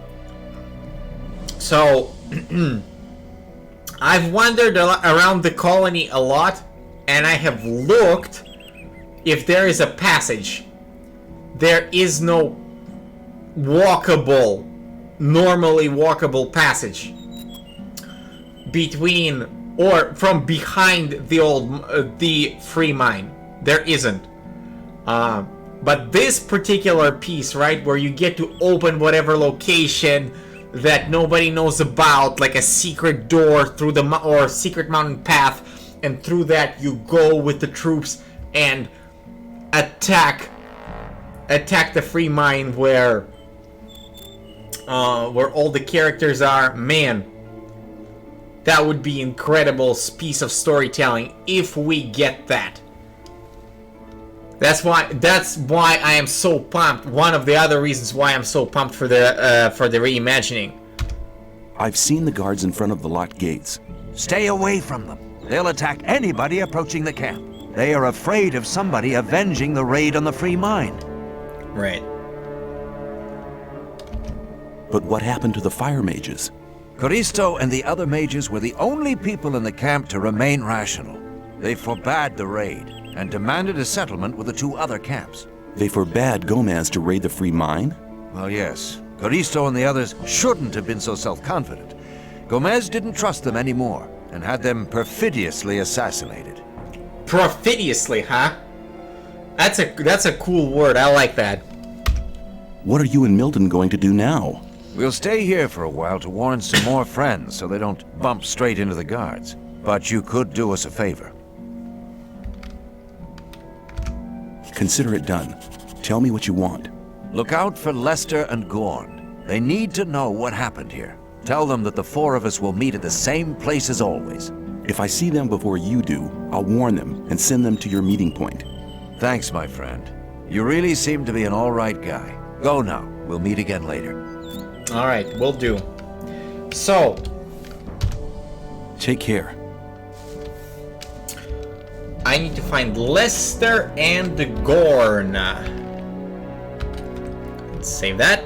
Speaker 1: So, I've wandered around the colony a lot, and I have looked if there is a passage. There is no normally walkable passage between or from behind the free mine. There isn't. But this particular piece, right, where you get to open whatever location that nobody knows about, like a secret door through or secret mountain path, and through that you go with the troops and attack the free mine where all the characters are. Man, that would be incredible piece of storytelling if we get that. That's why I am so pumped. One of the other reasons why I'm so pumped for the reimagining.
Speaker 3: I've seen the guards in front of the locked gates.
Speaker 9: Stay away from them. They'll attack anybody approaching the camp. They are afraid of somebody avenging the raid on the free mine.
Speaker 1: Right.
Speaker 3: But what happened to the fire mages?
Speaker 9: Coristo and the other mages were the only people in the camp to remain rational. They forbade the raid and demanded a settlement with the two other camps.
Speaker 3: They forbade Gomez to raid the free mine?
Speaker 9: Well, yes. Coristo and the others shouldn't have been so self-confident. Gomez didn't trust them anymore and had them perfidiously assassinated.
Speaker 1: Perfidiously, huh? That's a cool word. I like that.
Speaker 3: What are you and Milton going to do now?
Speaker 9: We'll stay here for a while to warn some more friends so they don't bump straight into the guards. But you could do us a favor.
Speaker 3: Consider it done. Tell me what you want.
Speaker 9: Look out for Lester and Gorn. They need to know what happened here. Tell them that the four of us will meet at the same place as always.
Speaker 3: If I see them before you do, I'll warn them and send them to your meeting point.
Speaker 9: Thanks, my friend. You really seem to be an all right guy. Go now. We'll meet again later.
Speaker 1: All right, will do. So,
Speaker 3: take care.
Speaker 1: I need to find Lester and the Gorn. Let's save that.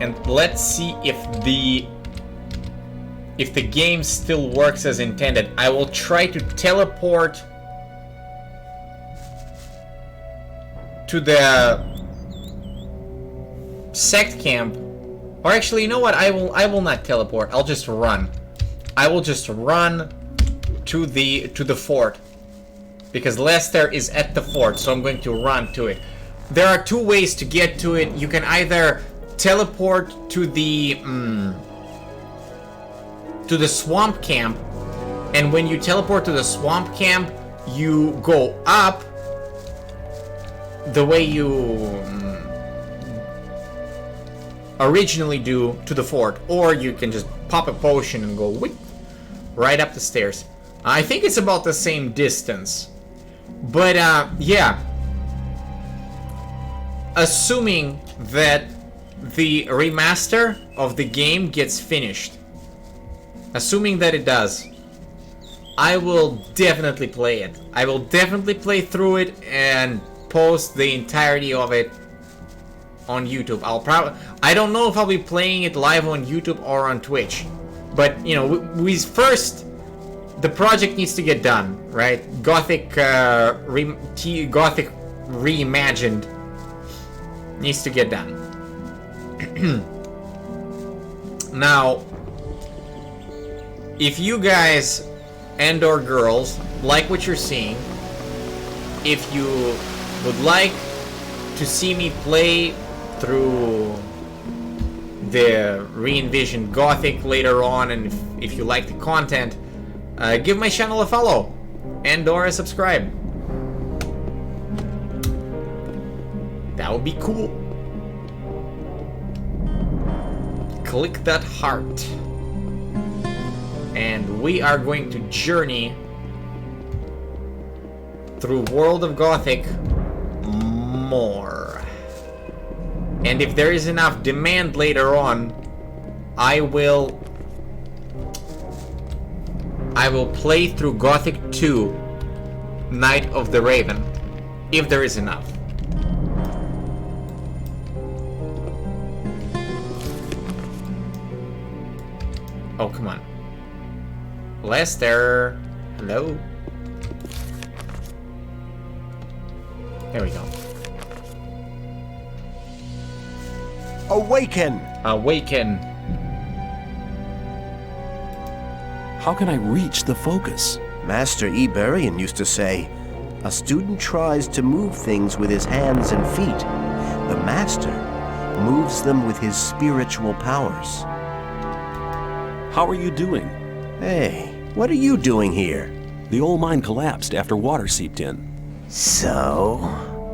Speaker 1: And let's see if the game still works as intended. I will try to teleport to the sect camp. Or actually, you know what? I will not teleport. I'll just run. I will just run to the fort, because Lester is at the fort, so I'm going to run to it. There are two ways to get to it. You can either teleport to the swamp camp, and when you teleport to the swamp camp, you go up the way you originally do to the fort, or you can just pop a potion and go whoop, right up the stairs. I think it's about the same distance, but yeah, assuming that the remaster of the game gets finished, assuming that it does, I will definitely play it. I will definitely play through it and post the entirety of it on YouTube. I don't know if I'll be playing it live on YouTube or on Twitch, but you know, we first, the project needs to get done, right? Gothic Gothic reimagined needs to get done. Now, if you guys and or girls like what you're seeing, if you would like to see me play through the re-envisioned Gothic later on, and if you like the content, give my channel a follow and or a subscribe. That would be cool. Click that heart. And we are going to journey through World of Gothic more. And if there is enough demand later on, I will I will play through Gothic 2, Night of the Raven, if there is enough. Oh, come on. Lester. Hello. There we go.
Speaker 10: Awaken!
Speaker 1: Awaken.
Speaker 3: How can I reach the focus?
Speaker 10: Master Iberian used to say, a student tries to move things with his hands and feet. The master moves them with his spiritual powers.
Speaker 3: How are you doing?
Speaker 10: Hey, what are you doing here?
Speaker 3: The old mine collapsed after water seeped in.
Speaker 10: So?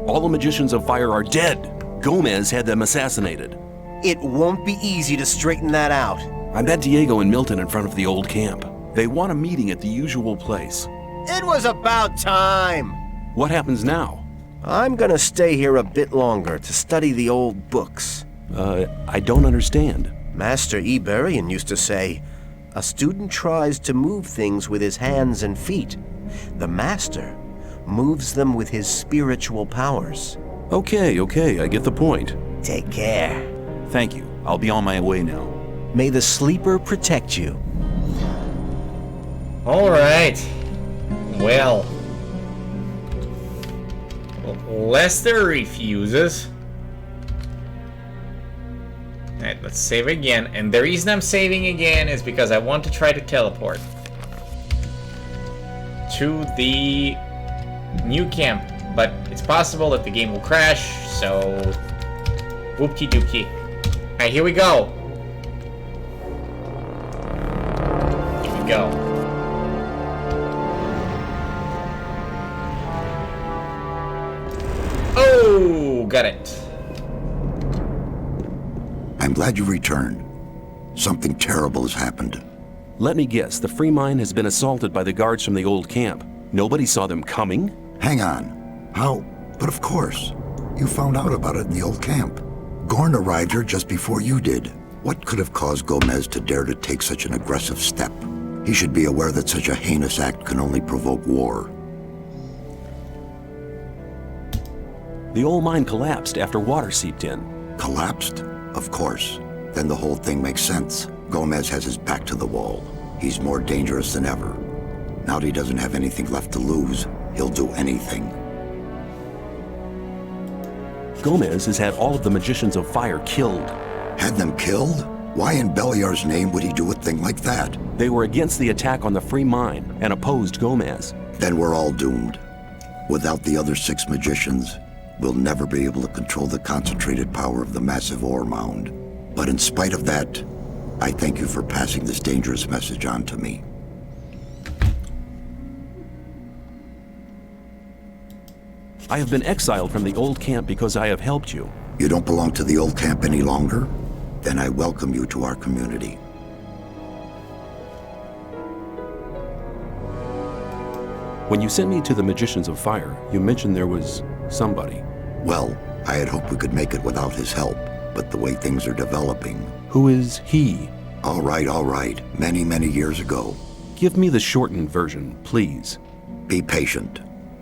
Speaker 3: All the magicians of fire are dead. Gomez had them assassinated.
Speaker 10: It won't be easy to straighten that out.
Speaker 3: I met Diego and Milton in front of the old camp. They want a meeting at the usual place.
Speaker 10: It was about time!
Speaker 3: What happens now?
Speaker 10: I'm gonna stay here a bit longer to study the old books.
Speaker 3: I don't understand.
Speaker 10: Master Iberian used to say, a student tries to move things with his hands and feet. The master moves them with his spiritual powers.
Speaker 3: Okay, I get the point.
Speaker 10: Take care.
Speaker 8: Thank you. I'll be on my way now.
Speaker 10: May the sleeper protect you.
Speaker 1: Alright. Well. Lester refuses. Alright, let's save again. And the reason I'm saving again is because I want to try to teleport to the new camp. But it's possible that the game will crash, so whoop-de-dookie. Alright, here we go. Here we go. Oh, got it.
Speaker 2: I'm glad you returned. Something terrible has happened.
Speaker 3: Let me guess, the free mine has been assaulted by the guards from the old camp. Nobody saw them coming?
Speaker 2: Hang on. How? But of course. You found out about it in the old camp. Gorn arrived here just before you did. What could have caused Gomez to dare to take such an aggressive step? He should be aware that such a heinous act can only provoke war.
Speaker 3: The old mine collapsed after water seeped in.
Speaker 2: Collapsed? Of course. Then the whole thing makes sense. Gomez has his back to the wall. He's more dangerous than ever. Now that he doesn't have anything left to lose, he'll do anything.
Speaker 3: Gomez has had all of the magicians of fire killed.
Speaker 2: Had them killed? Why in Beliar's name would he do a thing like that?
Speaker 3: They were against the attack on the free mine and opposed Gomez.
Speaker 2: Then we're all doomed. Without the other 6 magicians, we'll never be able to control the concentrated power of the massive ore mound. But in spite of that, I thank you for passing this dangerous message on to me.
Speaker 3: I have been exiled from the old camp because I have helped you.
Speaker 2: You don't belong to the old camp any longer? Then I welcome you to our community.
Speaker 3: When you sent me to the Magicians of Fire, you mentioned there was somebody.
Speaker 2: Well, I had hoped we could make it without his help, but the way things are developing...
Speaker 3: Who is he?
Speaker 2: All right. Many, many years ago.
Speaker 3: Give me the shortened version, please.
Speaker 2: Be patient.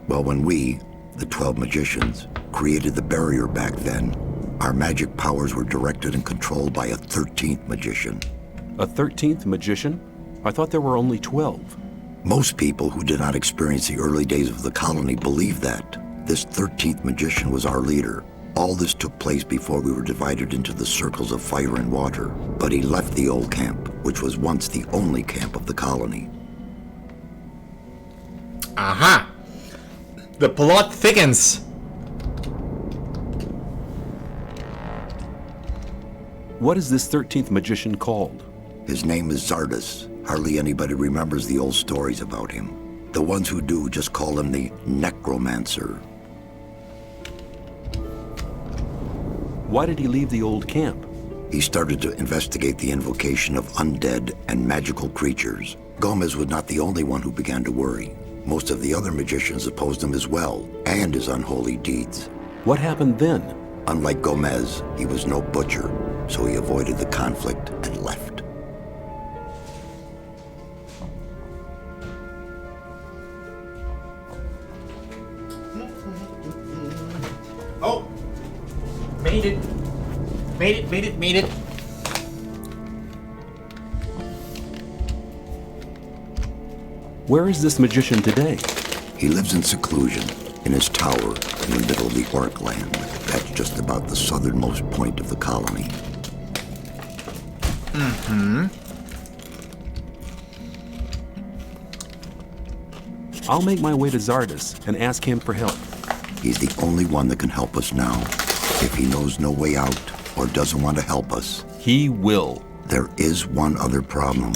Speaker 2: Well, when we, the 12 magicians, created the barrier back then, our magic powers were directed and controlled by a 13th magician.
Speaker 3: A 13th magician? I thought there were only 12.
Speaker 2: Most people who did not experience the early days of the colony believe that. This 13th magician was our leader. All this took place before we were divided into the circles of fire and water, but he left the old camp, which was once the only camp of the colony.
Speaker 1: Aha! The plot thickens!
Speaker 3: What is this 13th magician called?
Speaker 2: His name is Zardus. Hardly anybody remembers the old stories about him. The ones who do just call him the Necromancer.
Speaker 3: Why did he leave the old camp?
Speaker 2: He started to investigate the invocation of undead and magical creatures. Gomez was not the only one who began to worry. Most of the other magicians opposed him as well, and his unholy deeds.
Speaker 3: What happened then?
Speaker 2: Unlike Gomez, he was no butcher, so he avoided the conflict and left.
Speaker 1: Oh! Made it. Made it.
Speaker 3: Where is this magician today?
Speaker 2: He lives in seclusion, in his tower in the middle of the Orc land. That's just about the southernmost point of the colony.
Speaker 3: I'll make my way to Zardus and ask him for help.
Speaker 2: He's the only one that can help us now. If he knows no way out or doesn't want to help us,
Speaker 3: He will.
Speaker 2: there is one other problem.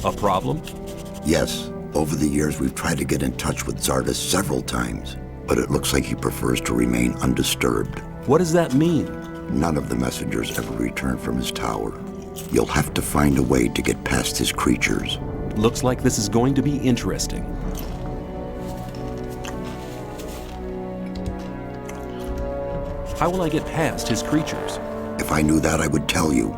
Speaker 3: A problem?
Speaker 2: Yes, over the years we've tried to get in touch with Zardus several times, but it looks like he prefers to remain undisturbed.
Speaker 3: What does that mean?
Speaker 2: None of the messengers ever return from his tower. You'll have to find a way to get past his creatures.
Speaker 3: Looks like this is going to be interesting. How will I get past his creatures?
Speaker 2: If I knew that, I would tell you.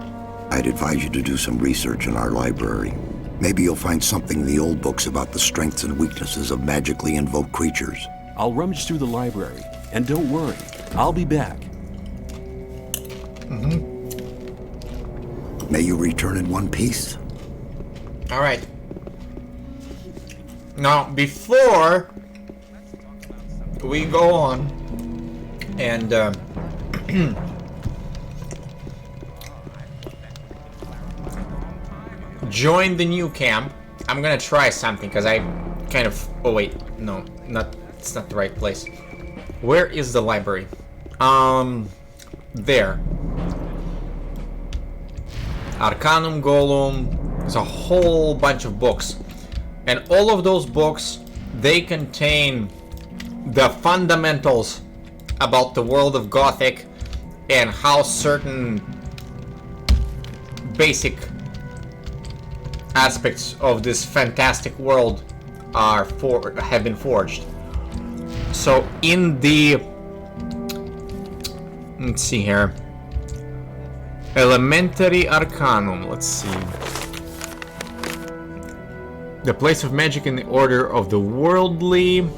Speaker 2: I'd advise you to do some research in our library. Maybe you'll find something in the old books about the strengths and weaknesses of magically invoked creatures.
Speaker 3: I'll rummage through the library, and don't worry, I'll be back.
Speaker 2: May you return in one piece.
Speaker 1: Alright. Now, before we go on and join the new camp, I'm gonna try something because I kind of... Oh wait, no, it's not the right place. Where is the library? There. Arcanum Golem. There's a whole bunch of books. And all of those books, they contain the fundamentals about the world of Gothic and how certain basic aspects of this fantastic world have been forged. So in the... Let's see here. Elementary Arcanum, let's see. The place of magic in the order of the worldly.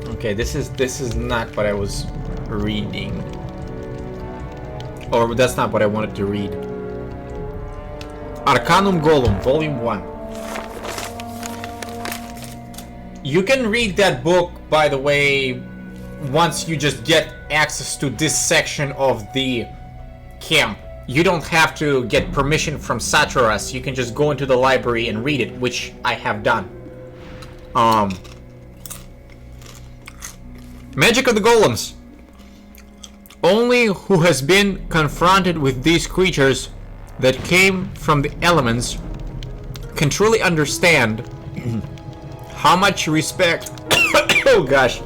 Speaker 1: Okay, this is not what I was reading. Or that's not what I wanted to read. Arcanum Golem, Volume 1. You can read that book, by the way, once you just get access to this section of the camp. You don't have to get permission from Saturas. You can just go into the library and read it, which I have done. Magic of the Golems. Only who has been confronted with these creatures that came from the elements can truly understand how much respect... oh gosh.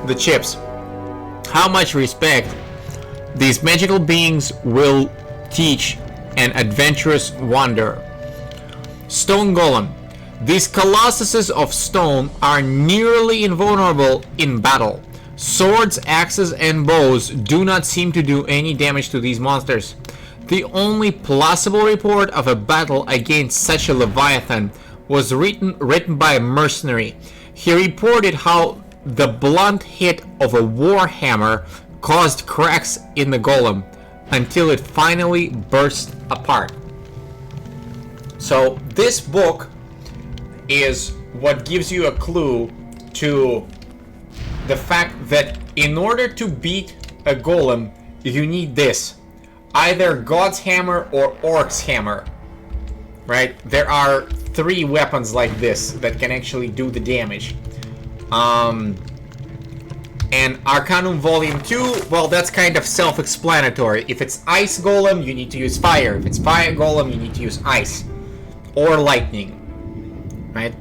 Speaker 1: The chips. How much respect these magical beings will teach an adventurous wanderer. Stone Golem. These colossuses of stone are nearly invulnerable in battle. Swords, axes, and bows do not seem to do any damage to these monsters. The only plausible report of a battle against such a leviathan was written by a mercenary. He reported how the blunt hit of a warhammer caused cracks in the golem until it finally burst apart. So this book is what gives you a clue to the fact that in order to beat a golem, you need this. Either God's Hammer or Orc's Hammer. Right? There are 3 weapons like this that can actually do the damage. And Arcanum Volume 2, well, that's kind of self-explanatory. If it's Ice Golem, you need to use Fire. If it's Fire Golem, you need to use Ice. Or Lightning. Right?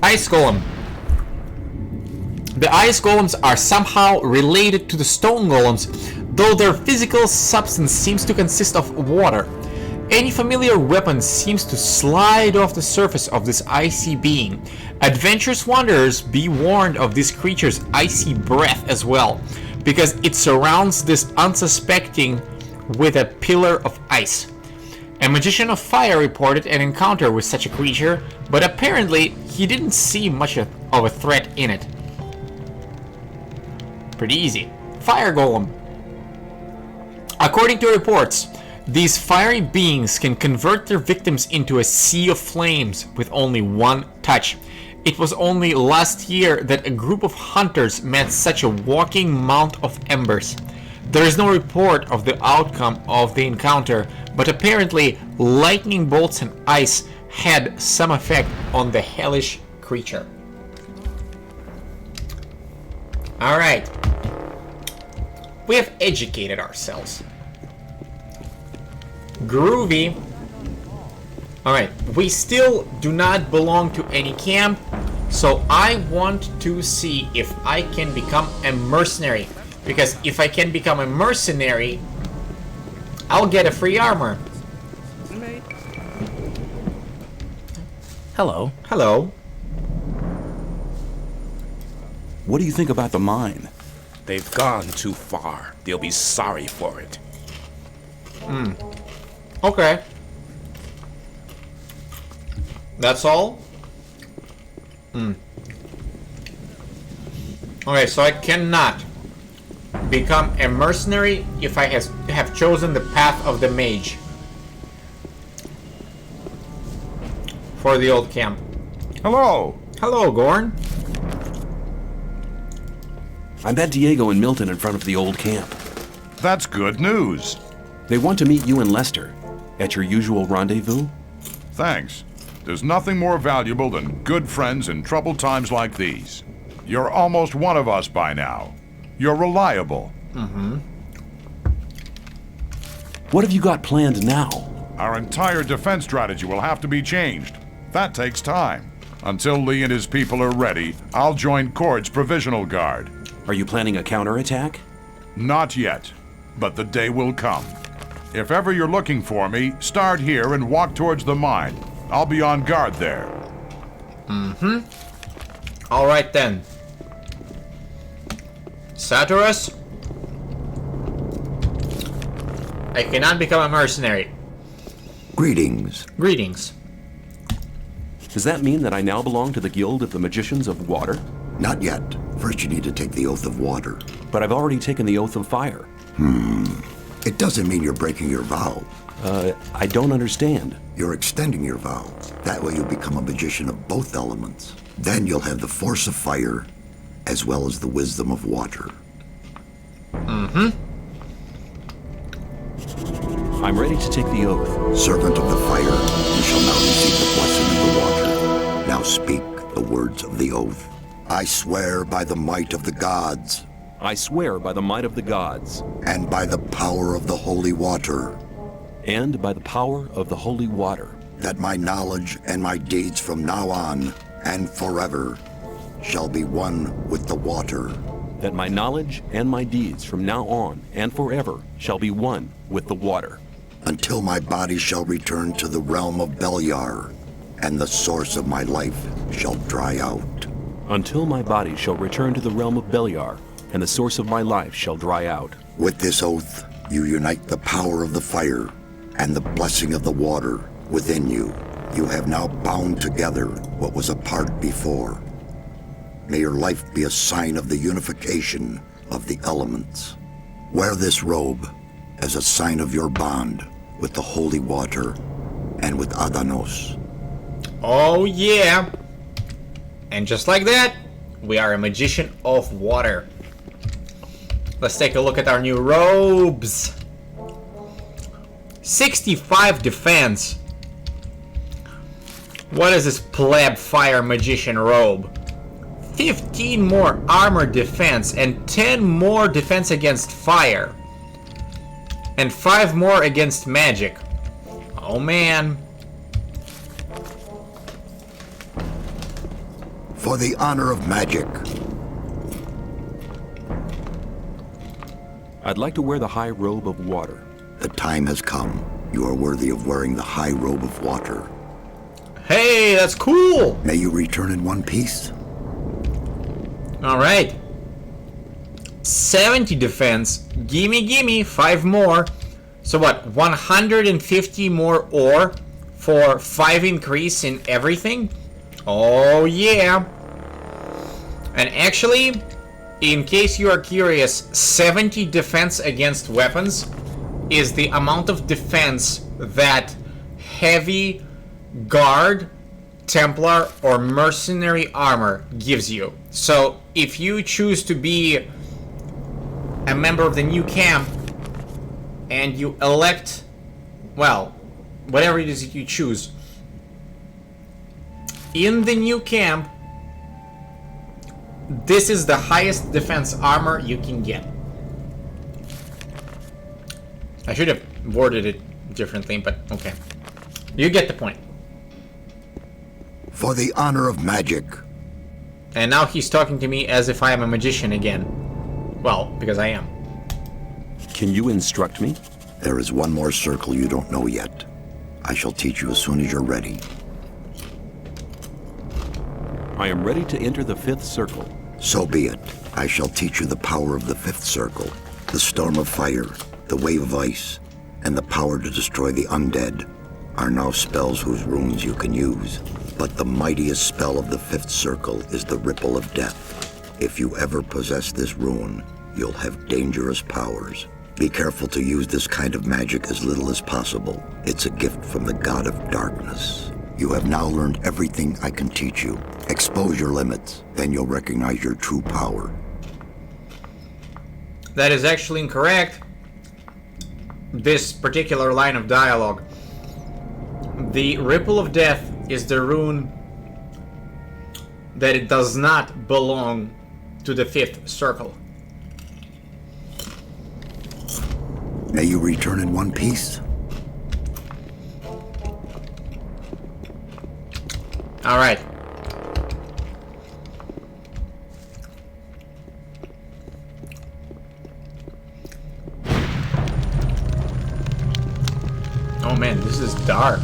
Speaker 1: Ice Golem. The Ice Golems are somehow related to the Stone Golems, though their physical substance seems to consist of water. Any familiar weapon seems to slide off the surface of this icy being. Adventurous wanderers, be warned of this creature's icy breath as well, because it surrounds this unsuspecting with a pillar of ice. A magician of fire reported an encounter with such a creature, but apparently he didn't see much of a threat in it. Pretty easy. Fire golem. According to reports, these fiery beings can convert their victims into a sea of flames with only one touch. It was only last year that a group of hunters met such a walking mount of embers. There is no report of the outcome of the encounter, but apparently lightning bolts and ice had some effect on the hellish creature. Alright. We have educated ourselves. Groovy. Alright, we still do not belong to any camp, so I want to see if I can become a mercenary. Because if I can become a mercenary, I'll get a free armor.
Speaker 5: Hello.
Speaker 1: Hello.
Speaker 3: What do you think about the mine?
Speaker 5: They've gone too far. They'll be sorry for it.
Speaker 1: Okay. That's all? Okay, so I cannot become a mercenary if I have chosen the path of the mage for the old camp.
Speaker 7: Hello.
Speaker 1: Hello, Gorn.
Speaker 3: I met Diego and Milton in front of the old camp.
Speaker 7: That's good news.
Speaker 3: They want to meet you and Lester at your usual rendezvous.
Speaker 7: Thanks. There's nothing more valuable than good friends in troubled times like these. You're almost one of us by now. You're reliable.
Speaker 3: What have you got planned now?
Speaker 7: Our entire defense strategy will have to be changed. That takes time. Until Lee and his people are ready, I'll join Cord's provisional guard.
Speaker 3: Are you planning a counterattack?
Speaker 7: Not yet, but the day will come. If ever you're looking for me, start here and walk towards the mine. I'll be on guard there.
Speaker 1: Alright then. Saturus? I cannot become a mercenary.
Speaker 2: Greetings.
Speaker 1: Greetings.
Speaker 3: Does that mean that I now belong to the Guild of the Magicians of Water?
Speaker 2: Not yet. First you need to take the Oath of Water.
Speaker 3: But I've already taken the Oath of Fire.
Speaker 2: It doesn't mean you're breaking your vow.
Speaker 3: I don't understand.
Speaker 2: You're extending your vow. That way you'll become a magician of both elements. Then you'll have the force of fire, as well as the wisdom of water.
Speaker 3: I'm ready to take the oath.
Speaker 2: Servant of the fire, you shall now receive the blessing of the water. Now speak the words of the oath. I swear by the might of the gods,
Speaker 3: I swear by the might of the gods,
Speaker 2: and by the power of the holy water,
Speaker 3: and by the power of the holy water,
Speaker 2: that my knowledge and my deeds from now on and forever shall be one with the water.
Speaker 3: that my knowledge and my deeds from now on and forever shall be one with the water.
Speaker 2: Until my body shall return to the realm of Beliar, and the source of my life shall dry out.
Speaker 3: Until my body shall return to the realm of Beliar, and the source of my life shall dry out.
Speaker 2: With this oath, you unite the power of the fire and the blessing of the water within you. You have now bound together what was apart before. May your life be a sign of the unification of the elements. Wear this robe as a sign of your bond with the holy water and with Adanos.
Speaker 1: Oh yeah! And just like that, we are a magician of water. Let's take a look at our new robes. 65 defense. What is this pleb fire magician robe? 15 more armor defense and 10 more defense against fire. And 5 more against magic. Oh man.
Speaker 2: For the honor of magic.
Speaker 3: I'd like to wear the high robe of water.
Speaker 2: The time has come. You are worthy of wearing the high robe of water.
Speaker 1: Hey, that's cool!
Speaker 2: May you return in one piece.
Speaker 1: Alright. 70 defense. Gimme, 5 more. So what, 150 more ore for 5 increase in everything? Oh yeah. And actually, in case you are curious, 70 defense against weapons is the amount of defense that heavy guard, Templar, or mercenary armor gives you. So if you choose to be a member of the new camp and you elect, well, whatever it is that you choose, in the new camp, this is the highest defense armor you can get. I should have worded it differently, but okay. You get the point.
Speaker 2: For the honor of magic.
Speaker 1: And now he's talking to me as if I am a magician again. Well, because I am.
Speaker 3: Can you instruct me?
Speaker 2: There is one more circle you don't know yet. I shall teach you as soon as you're ready.
Speaker 3: I am ready to enter the 5th circle.
Speaker 2: So be it. I shall teach you the power of the 5th circle, the storm of fire, the wave of ice, and the power to destroy the undead are now spells whose runes you can use. But the mightiest spell of the 5th circle is the Ripple of Death. If you ever possess this rune, you'll have dangerous powers. Be careful to use this kind of magic as little as possible. It's a gift from the god of darkness. You have now learned everything I can teach you. Expose your limits, then you'll recognize your true power.
Speaker 1: That is actually incorrect. This particular line of dialogue. The Ripple of Death is the rune that it does not belong to the 5th circle.
Speaker 2: May you return in one piece.
Speaker 1: Alright. Oh man, this is dark.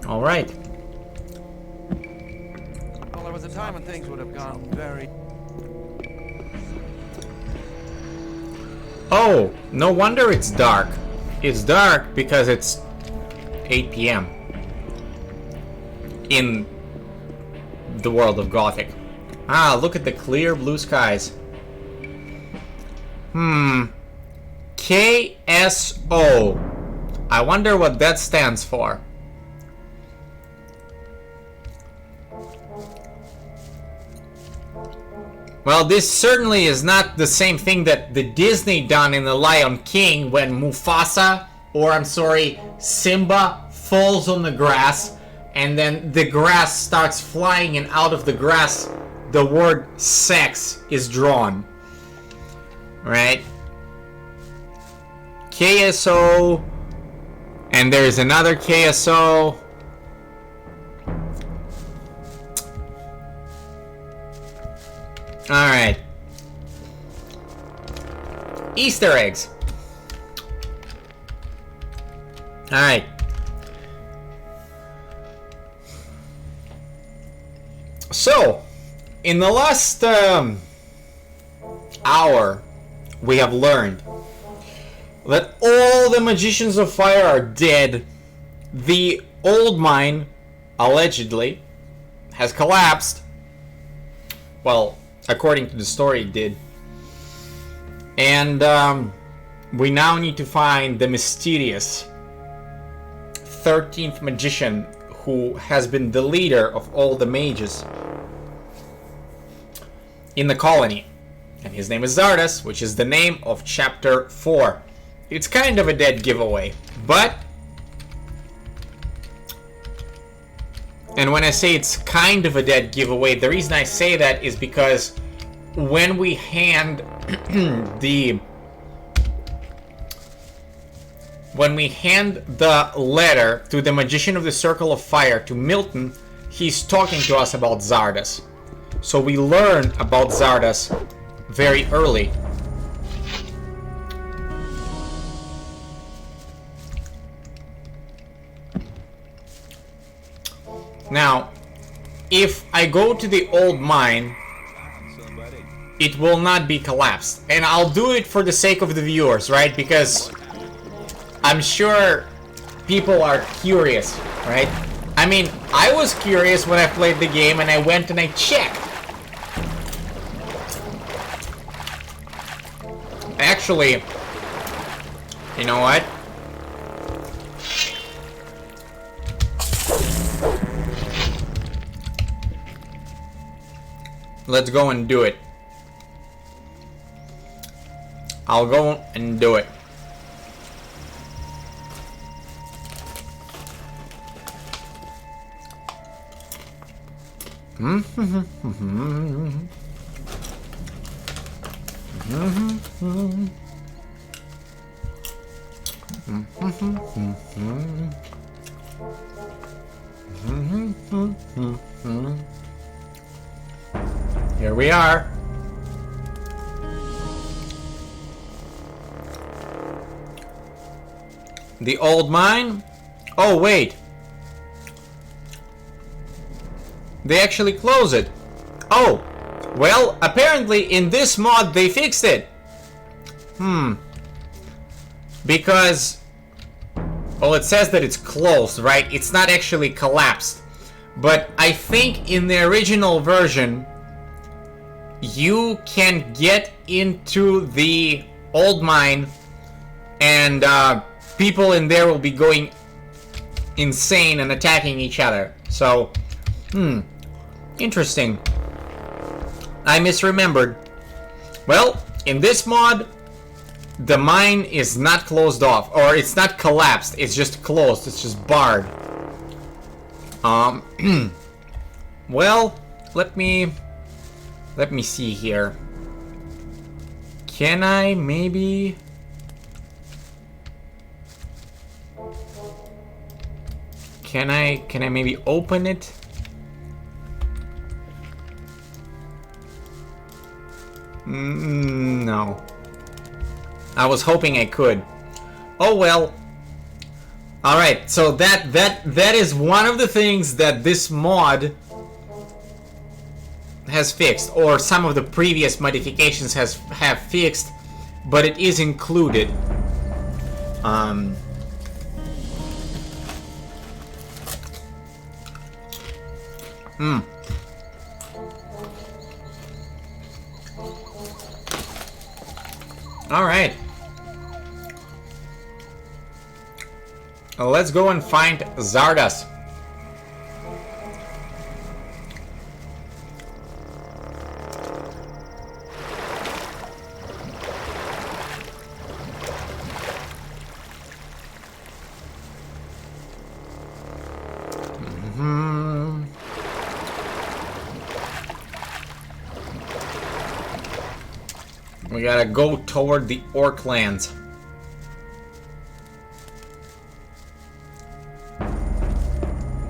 Speaker 1: All right.
Speaker 9: Well, there was a time when things would have gone very...
Speaker 1: Oh, no wonder it's dark. It's dark because it's 8 p.m. in the world of Gothic. Ah, look at the clear blue skies. KSO. I wonder what that stands for. Well, this certainly is not the same thing that the Disney done in The Lion King when Mufasa, or I'm sorry, Simba falls on the grass and then the grass starts flying and out of the grass the word sex is drawn. Right? KSO, and there's another KSO. Alright. Easter eggs. Alright. So, in the last hour, we have learned that all the Magicians of Fire are dead. The old mine, allegedly, has collapsed. Well, according to the story, it did. And we now need to find the mysterious 13th magician who has been the leader of all the mages in the colony. And his name is Zardas, which is the name of chapter 4. It's kind of a dead giveaway, but... And when I say it's kind of a dead giveaway, the reason I say that is because when we hand the letter to the Magician of the Circle of Fire, to Milton, he's talking to us about Zardas. So we learn about Zardas very early. Now, if I go to the old mine, it will not be collapsed. And I'll do it for the sake of the viewers, right? Because I'm sure people are curious, right? I mean, I was curious when I played the game and I went and I checked. Actually, you know what? Let's go and do it. I'll go and do it. Here we are. The old mine? Oh, wait. They actually close it. Oh, well, apparently in this mod they fixed it. Because, well, it says that it's closed, right? It's not actually collapsed. But I think in the original version, you can get into the old mine and people in there will be going insane and attacking each other. So, interesting. I misremembered. Well, in this mod, the mine is not closed off, or it's not collapsed, it's just closed, it's just barred. Well, let me see here. Can I maybe... Can I maybe open it? No. I was hoping I could. Oh well. All right. So that is one of the things that this mod has fixed, or some of the previous modifications have fixed, but it is included. All right. Let's go and find Zardas. We gotta go toward the Orc lands.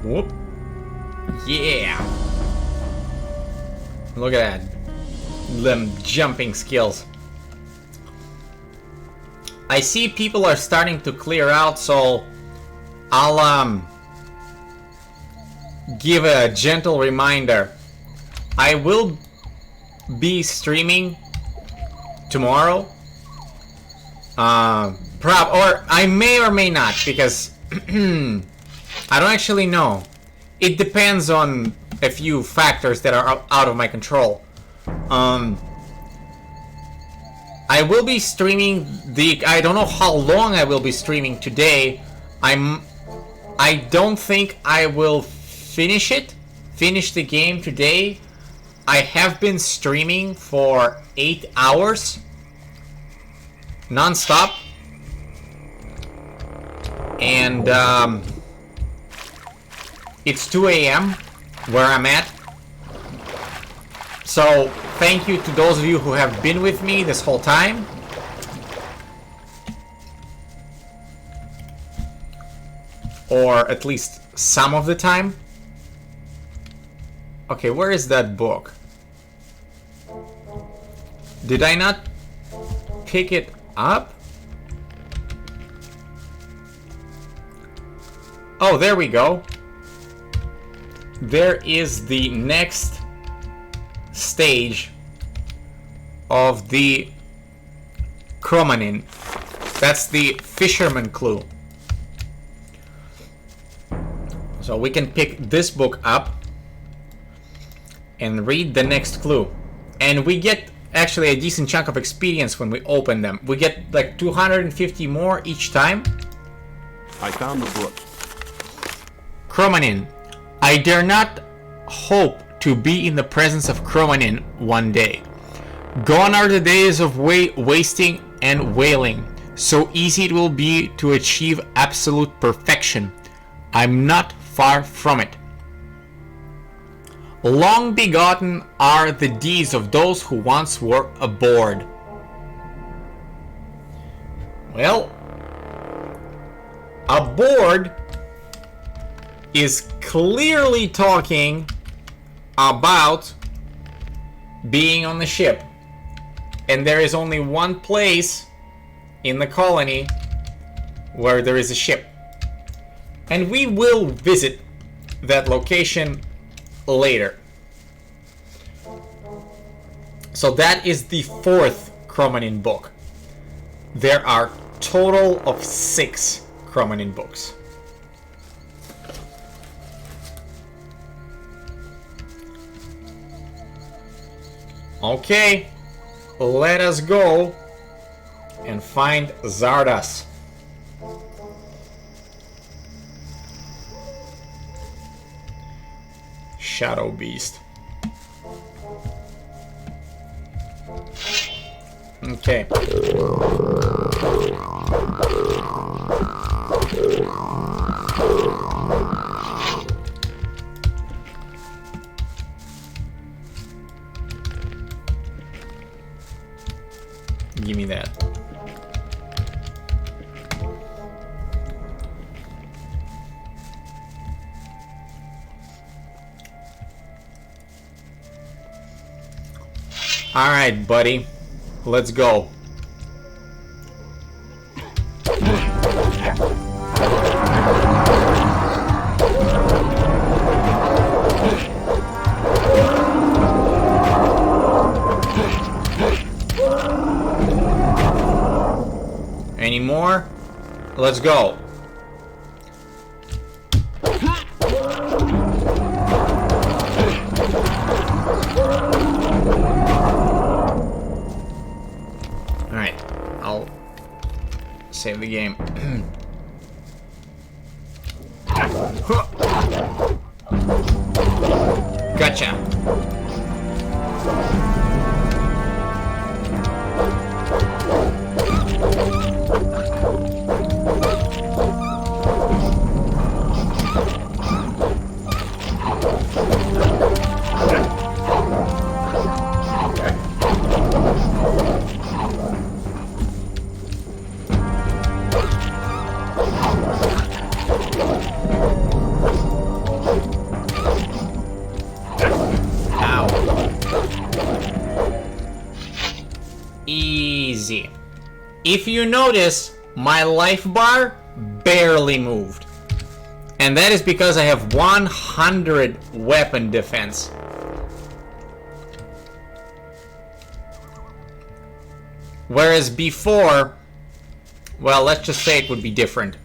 Speaker 1: Whoop. Yeah. Look at that. Them jumping skills. I see people are starting to clear out, so I'll give a gentle reminder. I will be streaming tomorrow. Or I may or may not, because I don't actually know. It depends on a few factors that are out of my control. I will be streaming I don't know how long I will be streaming today. I don't think I will finish the game today. I have been streaming for 8 hours non-stop, and it's 2 a.m. where I'm at. So thank you to those of you who have been with me this whole time. Or at least some of the time. Okay, where is that book? Did I not pick it up? Oh, there we go. there is the next stage of the Chromanin. That's the fisherman clue. So we can pick this book up and read the next clue. And we get actually a decent chunk of experience when we open them. We get like 250 more each time.
Speaker 3: I found the book.
Speaker 1: Chromanin. I dare not hope to be in the presence of Chromanin one day. Gone are the days of wasting and wailing. So easy it will be to achieve absolute perfection. I'm not far from it. Long begotten are the deeds of those who once were aboard. Well, aboard is clearly talking about being on the ship. And there is only one place in the colony where there is a ship. And we will visit that location later. So that is the 4th Chromanin book. There are total of 6 Chromanin books. Okay, let us go and find Zardas. Shadow Beast. Okay. Give me that. All right, buddy. Let's go. Any more? Let's go. Alright, I'll save the game. Gotcha. Easy. If you notice, my life bar barely moved. And that is because I have 100 weapon defense. Whereas before, well, let's just say it would be different.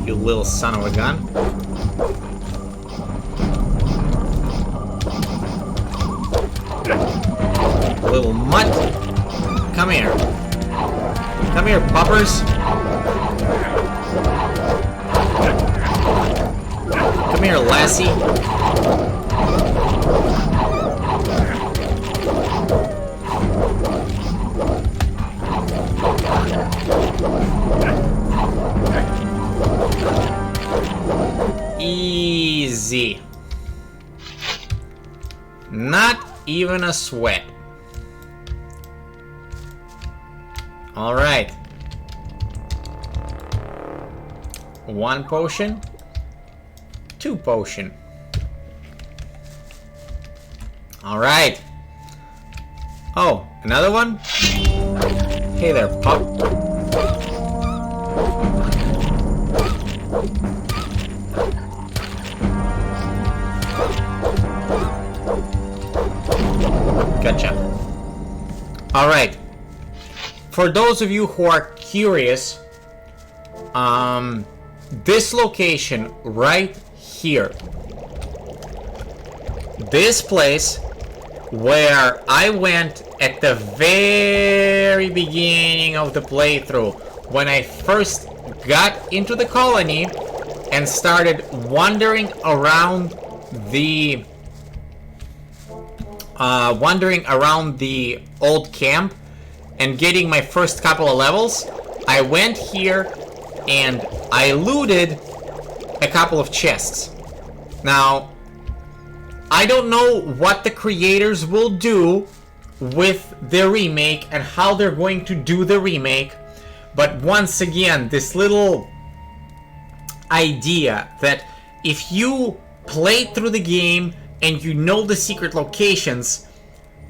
Speaker 1: You little son of a gun. Little mutt. Come here. Come here, puppers. Come here, lassie. Easy. even a sweat. Alright. 1 potion. 2 potion. Alright. Oh, another one? Hey there, pup. Gotcha. Alright. For those of you who are curious, this location right here, this place where I went at the very beginning of the playthrough, when I first got into the colony and started wandering around the old camp and getting my first couple of levels, I went here and I looted a couple of chests. Now, I don't know what the creators will do with the remake and how they're going to do the remake, but once again, this little idea that if you play through the game and you know the secret locations,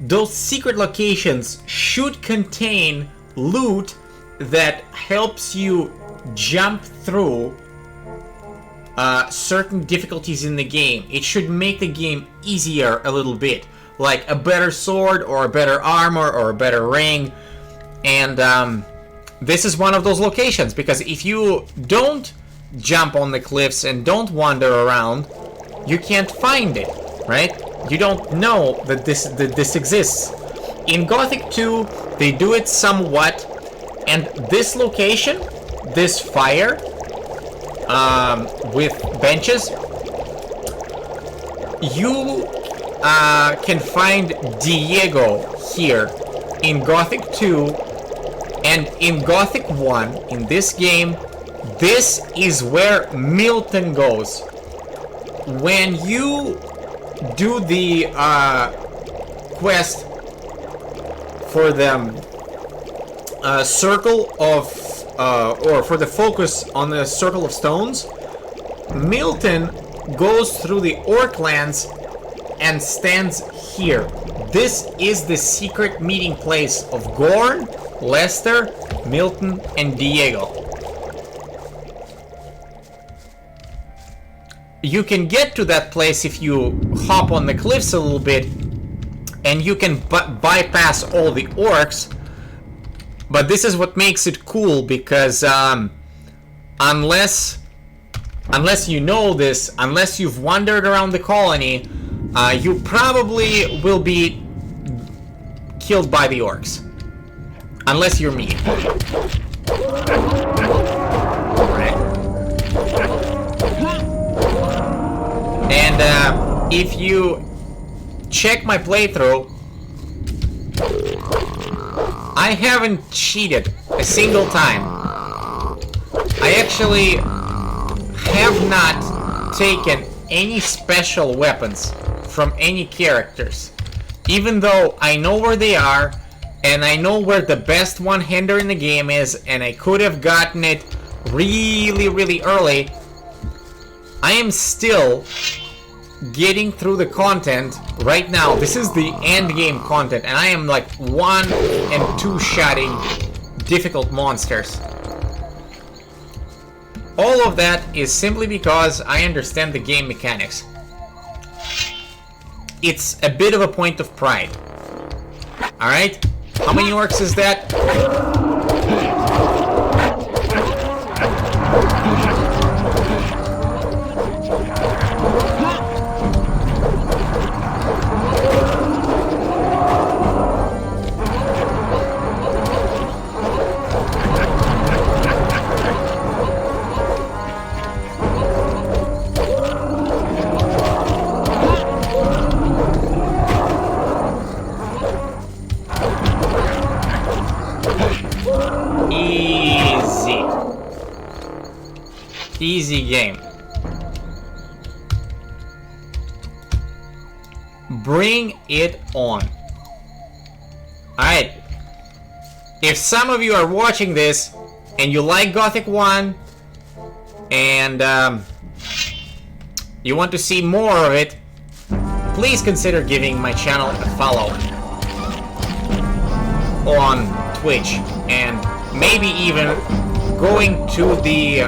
Speaker 1: those secret locations should contain loot that helps you jump through certain difficulties in the game. It should make the game easier a little bit, like a better sword or a better armor or a better ring. And this is one of those locations, because if you don't jump on the cliffs and don't wander around, you can't find it, right? You don't know that this exists. In Gothic 2, they do it somewhat, and this location, this fire, with benches, you can find Diego here in Gothic 2, and in Gothic 1, in this game, this is where Milton goes. When you do the quest for the circle of or for the focus on the circle of stones, Milton goes through the orc lands and stands here. This is the secret meeting place of Gorn, Lester, Milton, and Diego. You can get to that place if you hop on the cliffs a little bit, and you can bypass all the orcs. But this is what makes it cool, because unless you know this, unless you've wandered around the colony, you probably will be killed by the orcs. Unless you're me. And if you check my playthrough, I haven't cheated a single time. I actually have not taken any special weapons from any characters, even though I know where they are, and I know where the best one-hander in the game is, and I could have gotten it really, really early. I am still getting through the content right now. This is the end game content, and I am like 1 and 2-shotting difficult monsters. All of that is simply because I understand the game mechanics. It's a bit of a point of pride. Alright? How many orcs is that? Easy game. Bring it on. Alright. If some of you are watching this and you like Gothic 1 and you want to see more of it, please consider giving my channel a follow on Twitch and maybe even going to the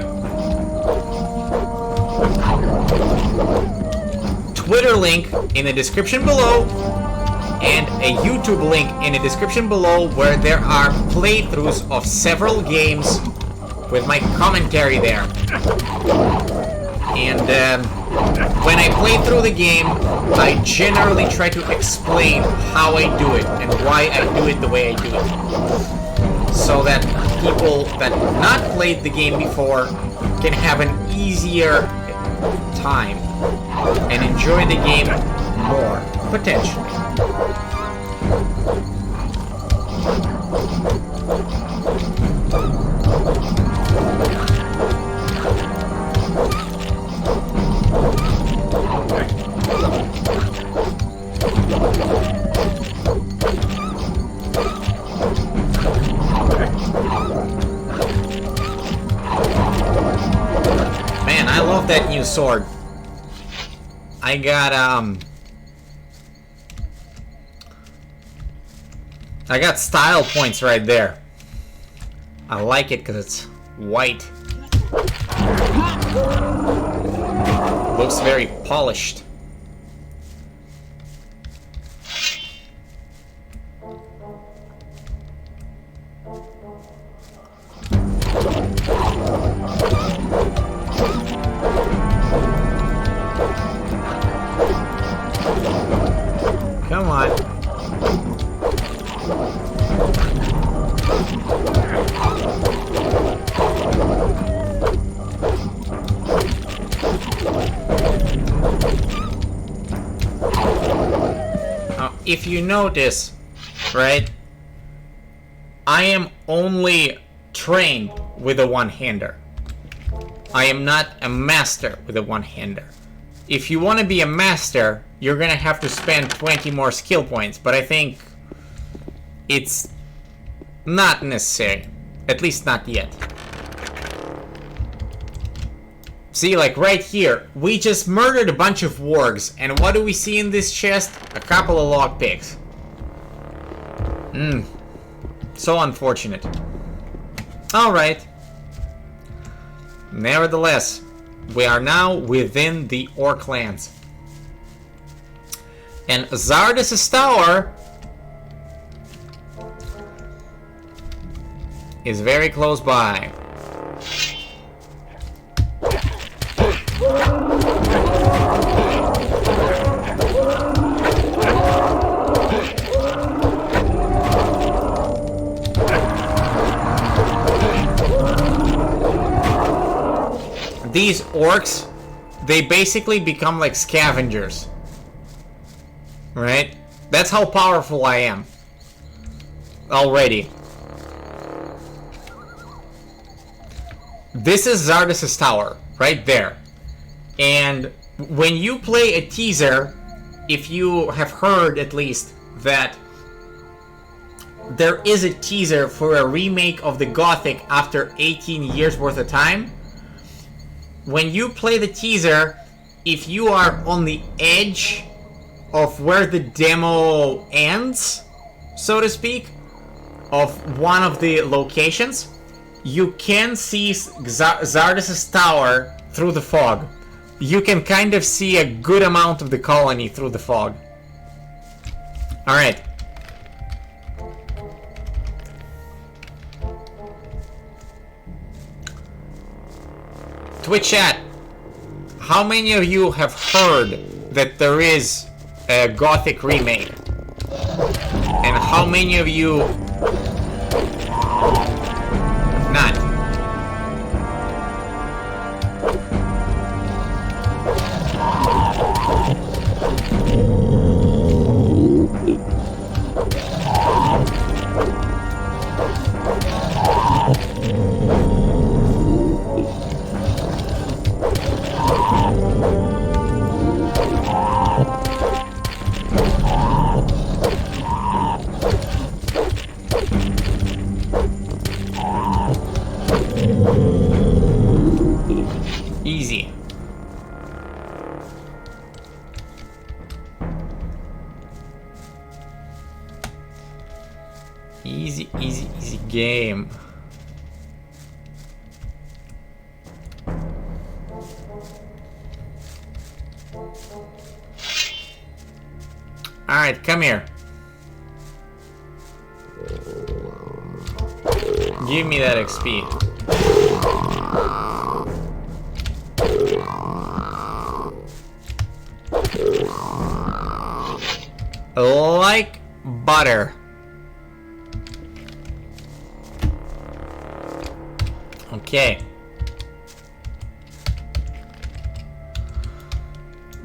Speaker 1: Twitter link in the description below and a YouTube link in the description below where there are playthroughs of several games with my commentary there. And when I play through the game, I generally try to explain how I do it and why I do it the way I do it. So that people that have not played the game before can have an easier time and enjoy the game more, potentially. Man, I love that new sword. I got style points right there. I like it because it's white. Looks very polished. Come on. If you notice, right, I am only trained with a one-hander. I am not a master with a one-hander. If you want to be a master, you're gonna have to spend 20 more skill points, but I think it's not necessary. At least not yet. See, like right here, we just murdered a bunch of wargs, and what do we see in this chest? A couple of lockpicks. So unfortunate. Alright. Nevertheless, we are now within the Orc lands. And Zardus' tower is very close by. These orcs, they basically become like scavengers. Right? That's how powerful I am. Already. This is Zardus' tower, right there. And when you play a teaser, if you have heard at least that there is a teaser for a remake of the Gothic after 18 years worth of time, when you play the teaser, if you are on the edge of where the demo ends, so to speak, of one of the locations, you can see Zardus' tower through the fog. You can kind of see a good amount of the colony through the fog. Alright. Twitch chat, how many of you have heard that there is a Gothic remake? And how many of you have not? Alright, come here. Give me that XP. Like butter. Okay.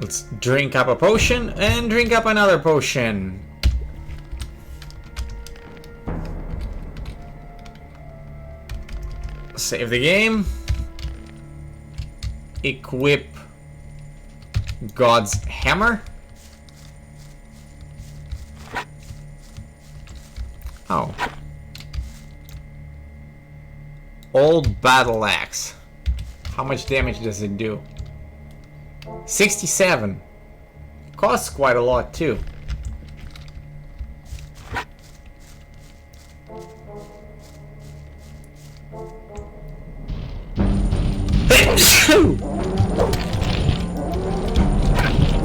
Speaker 1: Let's drink up a potion and drink up another potion. Save the game. Equip God's hammer. Oh. Old battle axe. How much damage does it do? 67. Costs quite a lot too.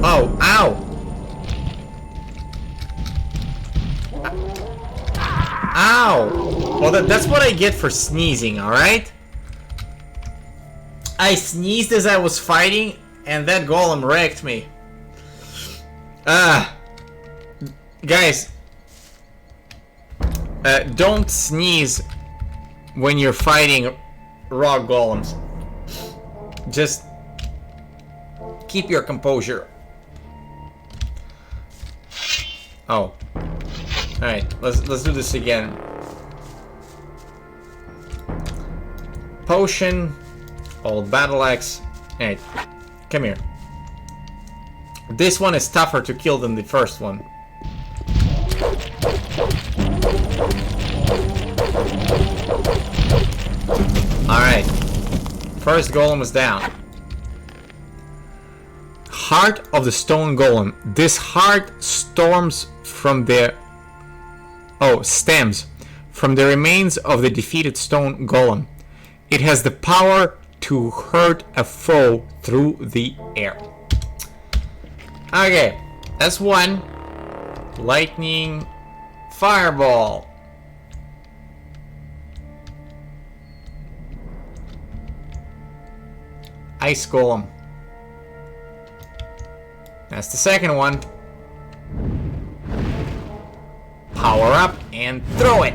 Speaker 1: Oh, ow! Ow! Well, that's what I get for sneezing, alright? I sneezed as I was fighting, and that golem wrecked me. Guys, don't sneeze when you're fighting rock golems. Just keep your composure. Oh. Alright, let's do this again. Potion, old battle axe. Alright, come here. This one is tougher to kill than the first one. Alright. First golem is down. Heart of the stone golem. This heart stems from the remains of the defeated stone golem. It has the power to hurt a foe through the air. Okay, that's one. Lightning fireball. Ice golem. That's the second one. Power up and throw it.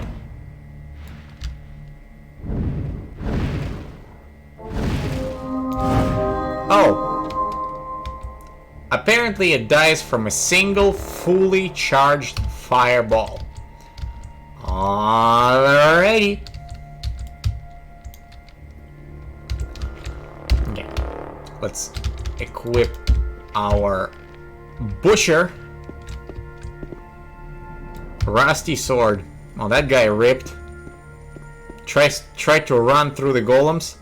Speaker 1: Oh. Apparently it dies from a single fully charged fireball. Alrighty. Okay. Let's equip our Busher. Rusty sword. Oh, that guy ripped. Tried to run through the golems.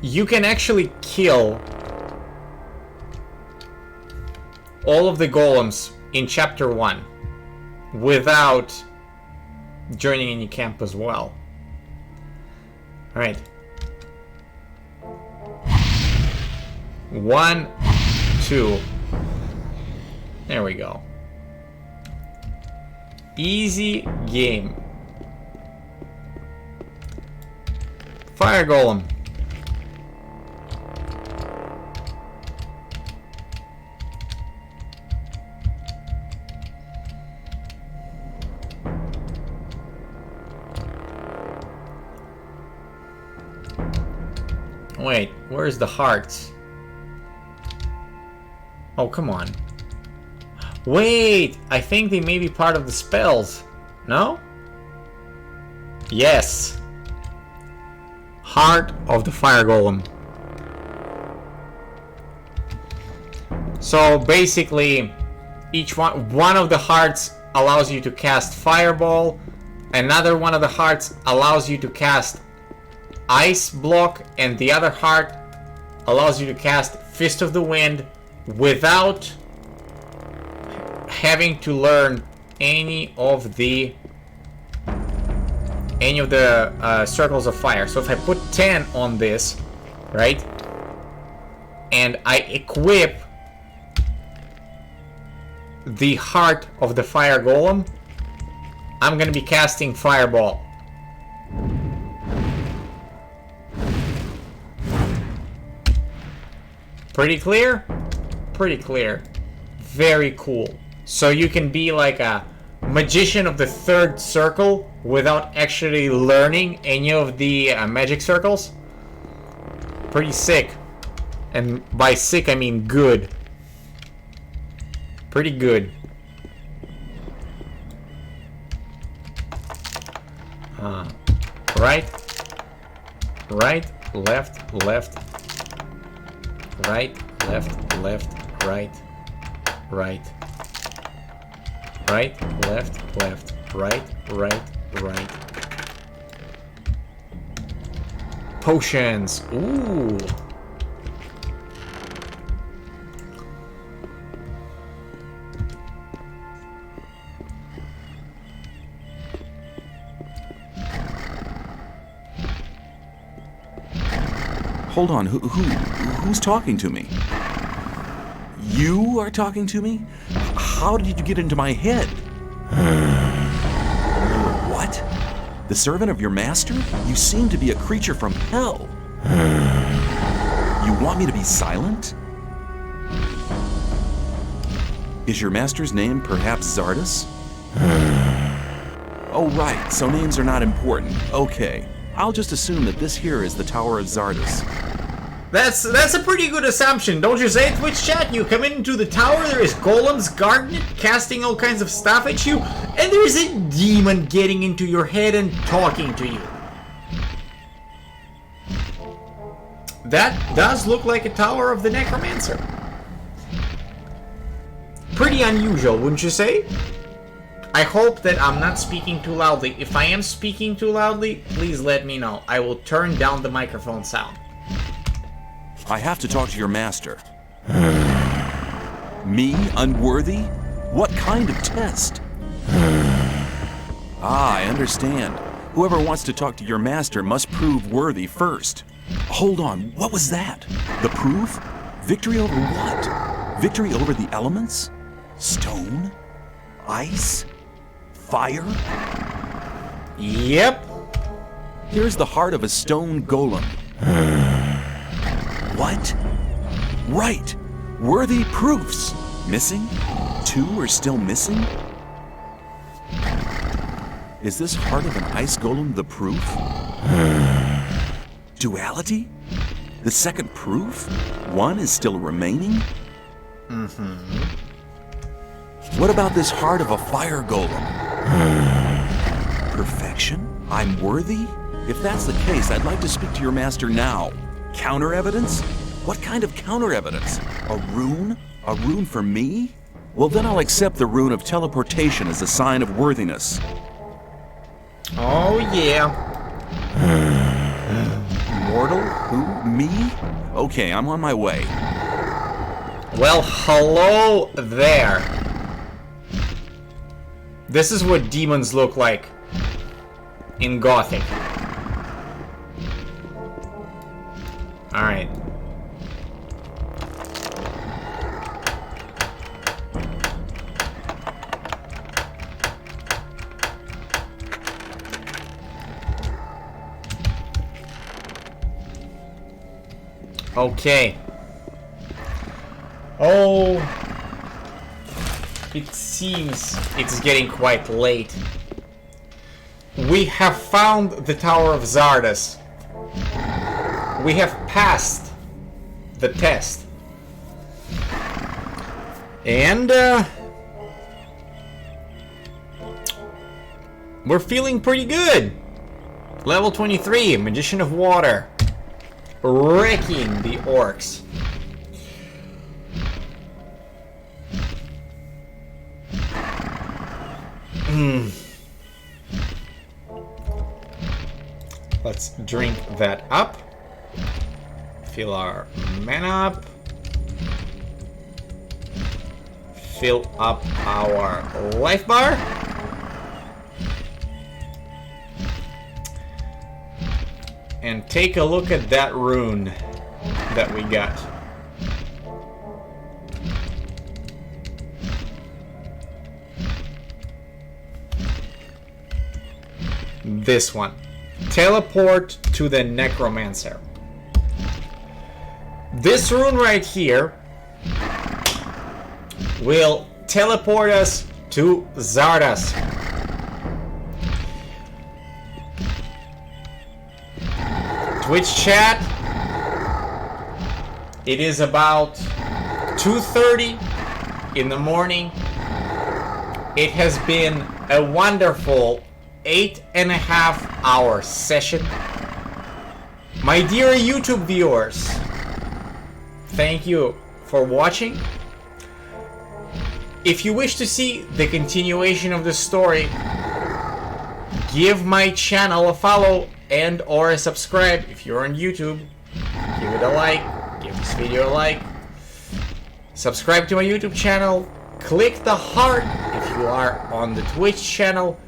Speaker 1: You can actually kill all of the golems in chapter 1 without joining any camp as well. Alright. 1, 2. There we go. Easy game. Fire golem. Wait, where's the hearts? Oh, come on. Wait, I think they may be part of the spells. No? Yes. Heart of the Fire Golem. So basically, each one of the hearts allows you to cast Fireball. Another one of the hearts allows you to cast Ice Block, and the other heart allows you to cast Fist of the Wind without having to learn any of the circles of fire. So if I put 10 on this, right? and I equip the heart of the fire golem, I'm gonna be casting Fireball. Pretty clear? Pretty clear. Very cool. So you can be like a magician of the third circle without actually learning any of the magic circles. Pretty sick. And by sick I mean good. Pretty good. Right, left, left, right, left, left, right, right, left, left, right, right. Potions. Ooh.
Speaker 3: Hold on, who's talking to me? You are talking to me? How did you get into my head? What? The servant of your master? You seem to be a creature from hell. You want me to be silent? Is your master's name perhaps Zardas? Oh right, so names are not important. Okay, I'll just assume that this here is the Tower of Zardas.
Speaker 1: That's a pretty good assumption, don't you say, Twitch chat? You come into the tower, there is golems guarding it, casting all kinds of stuff at you, and there is a demon getting into your head and talking to you. That does look like a tower of the necromancer. Pretty unusual, wouldn't you say? I hope that I'm not speaking too loudly. If I am speaking too loudly, please let me know. I will turn down the microphone sound.
Speaker 3: I have to talk to your master. Me, unworthy? What kind of test? I understand. Whoever wants to talk to your master must prove worthy first. Hold on, what was that? The proof? Victory over what? Victory over the elements? Stone? Ice? Fire?
Speaker 1: Yep.
Speaker 3: Here's the heart of a stone golem. What? Right! Worthy proofs! Missing? 2 are still missing? Is this heart of an ice golem the proof? Duality? The second proof? 1 is still remaining? What about this heart of a fire golem? Perfection? I'm worthy? If that's the case, I'd like to speak to your master now. Counter evidence? What kind of counter evidence? A rune? A rune for me? Well, then I'll accept the rune of teleportation as a sign of worthiness.
Speaker 1: Oh, yeah.
Speaker 3: Mortal? Who? Me? Okay, I'm on my way.
Speaker 1: Well, hello there. This is what demons look like in Gothic. Alright. Okay. Oh, it seems it's getting quite late. We have found the Tower of Zardas. We have passed the test. And, we're feeling pretty good. Level 23, Magician of Water. Wrecking the orcs. Let's drink that up. Fill our mana up. Fill up our life bar. And take a look at that rune that we got. this one. Teleport to the Necromancer. This rune right here will teleport us to Zardas. Twitch chat, it is about 2:30 in the morning. It has been a wonderful 8.5-hour session. My dear YouTube viewers, thank you for watching. If you wish to see the continuation of the story, give my channel a follow and or a subscribe. If you're on YouTube, give it a like, give this video a like. Subscribe to my YouTube channel, click the heart if you are on the Twitch channel,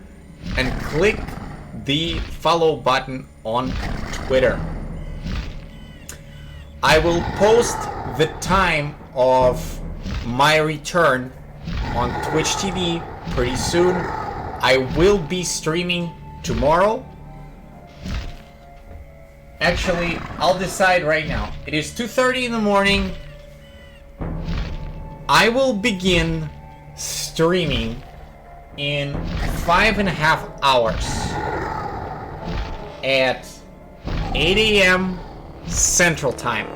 Speaker 1: and click the follow button on Twitter. I will post the time of my return on Twitch TV pretty soon. I will be streaming tomorrow. Actually, I'll decide right now. It is 2:30 in the morning. I will begin streaming in 5.5 hours at 8 a.m. Central Time.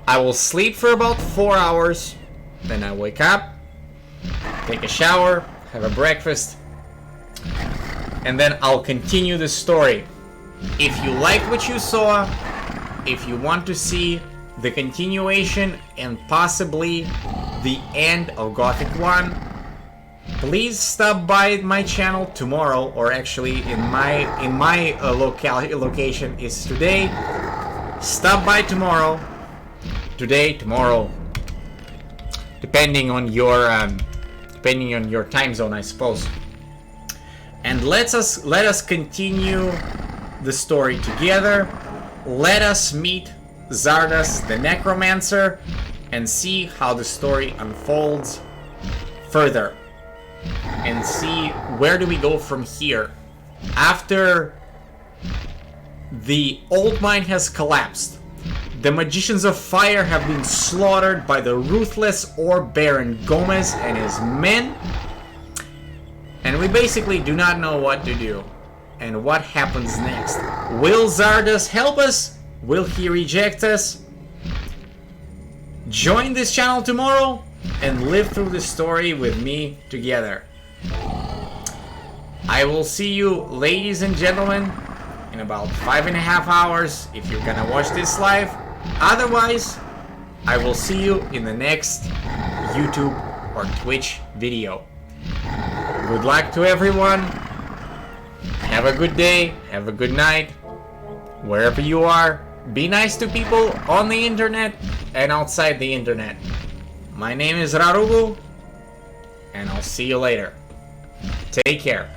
Speaker 1: I will sleep for about 4 hours, then I wake up, take a shower, have a breakfast, and then I'll continue the story. If you like what you saw, if you want to see the continuation and possibly the end of Gothic 1, please stop by my channel tomorrow, or actually in my location is today. Stop by tomorrow, today, tomorrow, depending on your time zone, I suppose. And let us continue the story together. Let us meet Zardas the Necromancer and see how the story unfolds further, and see where do we go from here. After the old mine has collapsed, the Magicians of Fire have been slaughtered by the ruthless Ore Baron Gomez and his men, and we basically do not know what to do and what happens next. Will Zardas help us? Will he reject us? Join this channel tomorrow and live through the story with me together. I will see you, ladies and gentlemen, in about 5.5 hours if you're gonna watch this live. Otherwise, I will see you in the next YouTube or Twitch video. Good luck to everyone. Have a good day, have a good night, wherever you are. Be nice to people on the internet and outside the internet. My name is Rarugu, and I'll see you later. Take care.